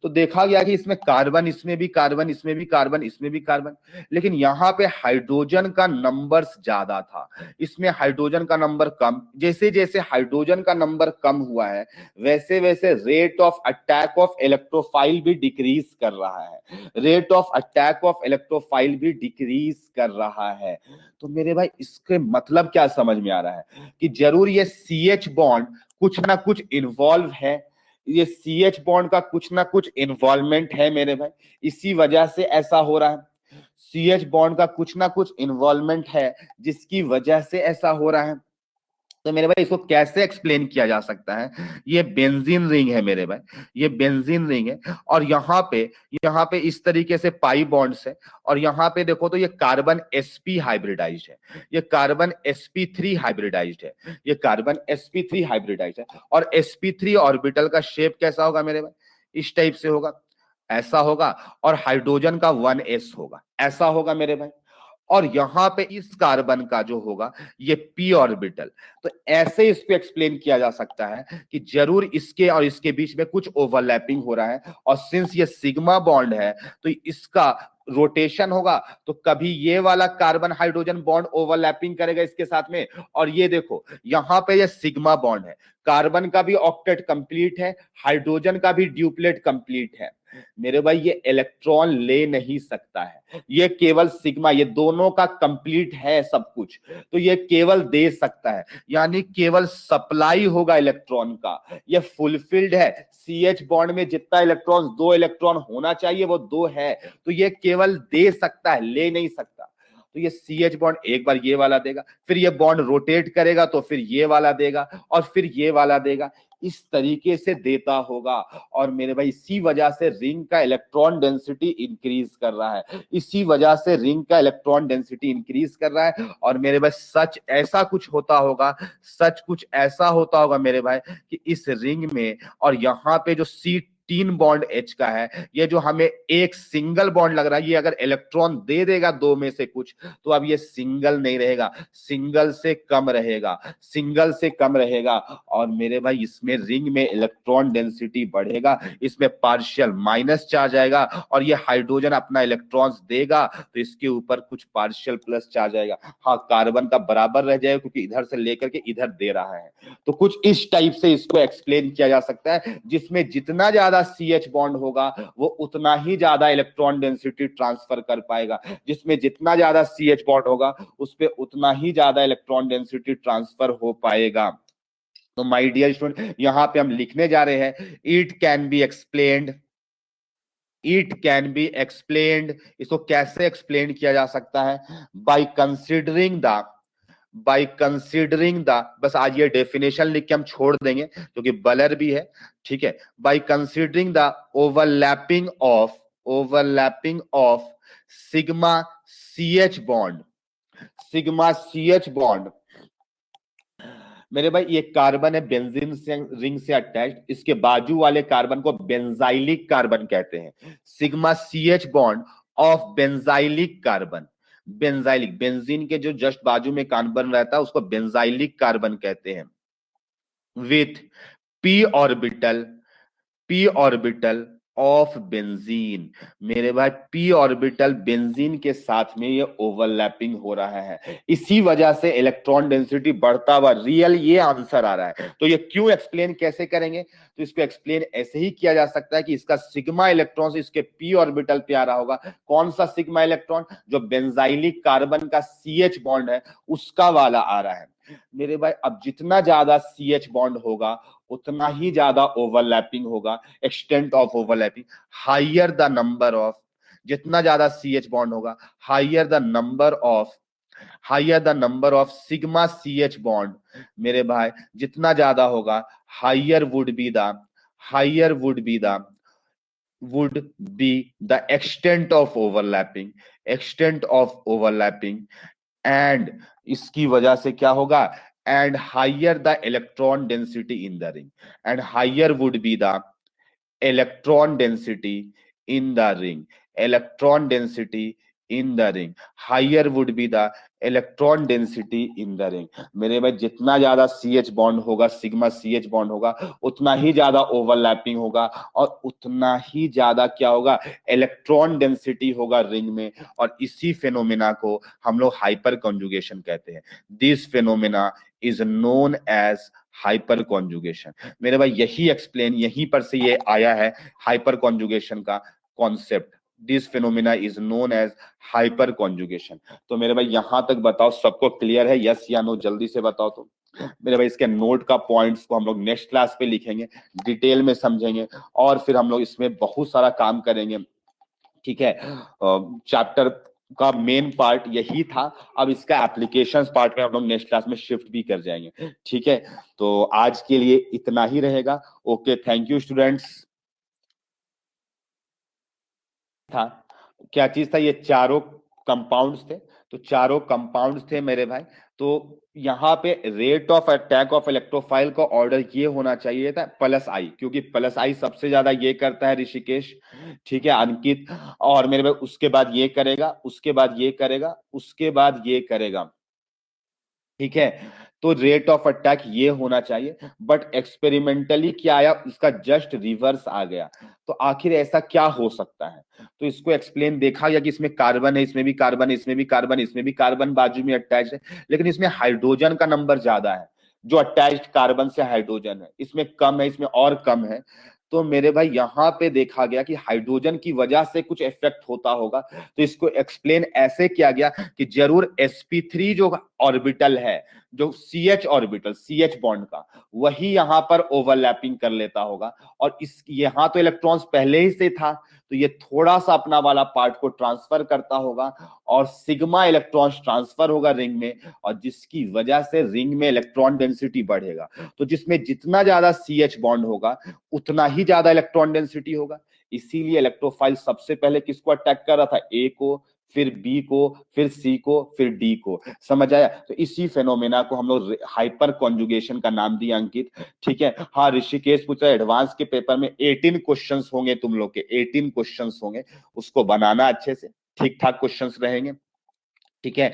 तो देखा गया कि इसमें कार्बन, इसमें भी कार्बन, इसमें भी कार्बन, इसमें भी कार्बन, लेकिन यहां पे हाइड्रोजन का नंबर्स ज्यादा था, इसमें हाइड्रोजन का नंबर कम। जैसे जैसे हाइड्रोजन का नंबर कम हुआ है वैसे वैसे rate of attack of electrophile भी डिक्रीज कर रहा है, rate of attack of electrophile भी डिक्रीज कर रहा है। तो मेरे भाई इसके मतलब क्या समझ में आ रहा है कि जरूर ये CH बॉन्ड कुछ ना कुछ इन्वॉल्व है, ये CH बॉन्ड का कुछ ना कुछ इन्वॉल्वमेंट है मेरे भाई, इसी वजह से ऐसा हो रहा है, CH बॉन्ड का कुछ ना कुछ इन्वॉल्वमेंट है जिसकी वजह से ऐसा हो रहा है। तो मेरे भाई इसको कैसे एक्सप्लेन किया जा सकता है, ये बेंजीन रिंग है मेरे भाई, ये बेंजीन रिंग है, और यहाँ पे इस तरीके से पाई बॉन्ड्स है, और यहाँ पे देखो तो ये कार्बन sp हाइब्रिडाइज्ड है, ये कार्बन sp3 हाइब्रिडाइज्ड है, ये कार्बन sp3 हाइब्रिडाइज्ड है, और sp3 ऑर्बिटल का शेप कैसा होगा मेरे भाई, इस टाइप से होगा, ऐसा होगा, और हाइड्रोजन का 1s होगा, ऐसा होगा मेरे भाई, और यहां पे इस कार्बन का जो होगा ये p ऑर्बिटल। तो ऐसे इसको एक्सप्लेन किया जा सकता है कि जरूर इसके और इसके बीच में कुछ ओवरलैपिंग हो रहा है, और सिंस ये सिग्मा बॉन्ड है तो इसका रोटेशन होगा तो कभी ये वाला कार्बन हाइड्रोजन बॉन्ड ओवरलैपिंग करेगा इसके साथ में, और ये देखो यहां पे ये सिग्मा बॉन्ड है, कार्बन का भी ऑक्टेट कंप्लीट है, हाइड्रोजन का भी ड्यूप्लेट कंप्लीट है। मेरे भाई ये इलेक्ट्रॉन ले नहीं सकता है, ये केवल सिग्मा, ये दोनों का कंप्लीट है सब कुछ, तो ये केवल दे सकता है, यानी केवल सप्लाई होगा इलेक्ट्रॉन का, ये फुलफिल्ड है। CH बॉन्ड में जितना इलेक्ट्रॉन, 2 इलेक्ट्रॉन होना चाहिए वो 2 है, तो ये केवल दे सकता है, ले नहीं सकता। तो ये CH बॉन्ड एक बार ये वाला देगा, फिर ये बॉन्ड रोटेट करेगा तो फिर ये वाला देगा, और फिर ये वाला देगा, इस तरीके से देता होगा। और मेरे भाई इसी वजह से रिंग का इलेक्ट्रॉन डेंसिटी इंक्रीज कर रहा है, इसी वजह से रिंग का इलेक्ट्रॉन डेंसिटी इंक्रीज कर रहा है। और मेरे भाई सच ऐसा कुछ होता होगा, सच कुछ ऐसा होता होगा मेरे भाई कि इस रिंग में, और यहाँ पे जो C3 बॉन्ड H का है, ये जो हमें एक सिंगल बॉन्ड लग रहा है, ये अगर इलेक्ट्रॉन दे देगा दो में से कुछ, तो अब ये सिंगल नहीं रहेगा, सिंगल से कम रहेगा, सिंगल से कम रहेगा। और मेरे भाई इसमें रिंग में इलेक्ट्रॉन डेंसिटी बढ़ेगा, इसमें पार्शियल माइनस चार्ज आएगा, और ये हाइड्रोजन अपना इलेक्ट्रॉन्स देगा तो इसके ऊपर कुछ पार्शियल प्लस चार्ज आएगा। हाँ, कार्बन का बराबर रह जाएगा क्योंकि इधर से लेकर के इधर दे रहा है। तो कुछ इस टाइप से इसको एक्सप्लेन किया जा सकता है, जिसमें जितना ज्यादा CH बॉन्ड होगा वो उतना ही ज्यादा इलेक्ट्रॉन डेंसिटी ट्रांसफर कर पाएगा, जिसमें जितना ज्यादा CH बॉन्ड होगा उस पे उतना ही ज्यादा इलेक्ट्रॉन डेंसिटी ट्रांसफर हो पाएगा। तो माय डियर स्टूडेंट, यहां पे हम लिखने जा रहे हैं it can be explained, it can be explained. इसको कैसे एक्सप्लेन किया जा सकता है? बाय कंसीडरिंग द, बस आज ये डेफिनेशन लिख के हम छोड़ देंगे क्योंकि ब्लर भी है, ठीक है। By considering the overlapping of sigma CH bond, मेरे भाई ये कार्बन है बेंजीन से रिंग से अटैच्ड, इसके बाजू वाले कार्बन को बेंजाइलिक कार्बन कहते हैं। Sigma CH bond of benzylic carbon, benzylic, benzene के जो जस्ट बाजू में कार्बन रहता है उसको बेंजाइलिक कार्बन कहते हैं। With p orbital of benzene, मेरे भाई p ऑर्बिटल बेंजीन के साथ में ये ओवरलैपिंग हो रहा है, इसी वजह से इलेक्ट्रॉन डेंसिटी बढ़ता हुआ रियल ये आंसर आ रहा है। तो ये क्यों एक्सप्लेन कैसे करेंगे? तो इसको एक्सप्लेन ऐसे ही किया जा सकता है कि इसका सिग्मा इलेक्ट्रॉन इसके p ऑर्बिटल पे आ रहा होगा। कौन सा सिग्मा इलेक्ट्रॉन? जो बेंजाइलिक कार्बन का CH बॉन्ड है उसका वाला आ रहा है। मेरे भाई अब जितना ज्यादा CH बॉन्ड होगा उतना ही ज्यादा ओवरलैपिंग होगा, extent of overlapping, higher the number of, जितना ज्यादा CH बॉन्ड होगा higher the number of sigma CH bond, मेरे भाई जितना ज्यादा होगा higher would be the extent of overlapping, and इसकी वजह से क्या होगा? And higher the electron density in the ring, and higher would be the electron density in the ring, higher would be the electron density in the ring. मेरे में जितना ज्यादा CH bond होगा, सिग्मा CH बॉन्ड होगा, उतना ही ज्यादा overlapping होगा, और उतना ही ज्यादा क्या होगा? इलेक्ट्रॉन डेंसिटी होगा रिंग में। और इसी फेनोमेना को हम लोग हाइपर कॉन्जुगेशन कहते हैं। This phenomena is known as hyperconjugation. मेरे भाई यही एक्सप्लेन, यहीं पर से ये आया है हाइपर कॉन्जुगेशन का concept. This phenomena is known as hyperconjugation. तो मेरे भाई यहां तक बताओ सबको क्लियर है? यस या नो जल्दी से बताओ। तो मेरे भाई इसके नोट का पॉइंट्स को हम लोग नेक्स्ट क्लास पे लिखेंगे, डिटेल में समझेंगे, और फिर हम लोग इसमें बहुत सारा काम करेंगे, ठीक है। चैप्टर का मेन पार्ट यही था, अब इसका एप्लीकेशंस पार्ट में हम लोग नेक्स्ट क्लास में शिफ्ट भी कर जाएंगे, ठीक है। तो आज के लिए इतना ही रहेगा। Okay, thank you students. था क्या चीज था? ये चारों कंपाउंड्स थे, तो चारों कंपाउंड्स थे मेरे भाई। तो यहाँ पे rate of attack of electrophile का ऑर्डर ये होना चाहिए था +I, क्योंकि +I सबसे ज्यादा ये करता है ऋषिकेश, ठीक है, अंकित, और मेरे भाई उसके बाद ये करेगा, उसके बाद ये करेगा, उसके बाद ये करेगा, ठीक है। तो रेट ऑफ अटैक ये होना चाहिए, बट एक्सपेरिमेंटली क्या आया, इसका जस्ट रिवर्स आ गया। तो आखिर ऐसा क्या हो सकता है? तो इसको एक्सप्लेन देखा गया कि इसमें कार्बन है, इसमें भी कार्बन है, इसमें भी कार्बन, इसमें भी कार्बन बाजू में अटैच है, लेकिन इसमें हाइड्रोजन का नंबर ज्यादा है, जो अटैच्ड कार्बन से हाइड्रोजन है, इसमें कम है, इसमें और कम है। तो मेरे भाई यहाँ पे देखा गया कि हाइड्रोजन की वजह से कुछ इफेक्ट होता होगा। तो इसको एक्सप्लेन ऐसे किया गया कि जरूर sp3 जो ऑर्बिटल है, जो CH ऑर्बिटल, CH बॉन्ड का, वही यहाँ पर ओवरलैपिंग कर लेता होगा, और इस यहाँ तो इलेक्ट्रॉन्स पहले ही से था, तो ये थोड़ा सा अपना वाला पार्ट को ट्रांसफर करता होगा, और सिग्मा इलेक्ट्रॉन्स ट्रांसफर होगा रिंग में, और जिसकी वजह से रिंग में इलेक्ट्रॉन डेंसिटी बढ़ेगा। तो जिसमें जितना ज्यादा CH बॉन्ड होगा उतना ही ज्यादा इलेक्ट्रॉन डेंसिटी होगा। इसीलिए इलेक्ट्रोफाइल सबसे पहले किसको अटैक कर रहा था? A को, फिर B को, फिर C को, फिर D को। समझ आया? तो इसी फेनोमेना को हम लोग हाइपर कॉन्जुगेशन का नाम दिया अंकित। ठीक है। हाँ, ऋषिकेश पूछ रहा है एडवांस के पेपर में 18 क्वेश्चंस होंगे, तुम लोग के 18 क्वेश्चंस होंगे, उसको बनाना अच्छे से, ठीक ठाक क्वेश्चंस रहेंगे। ठीक है।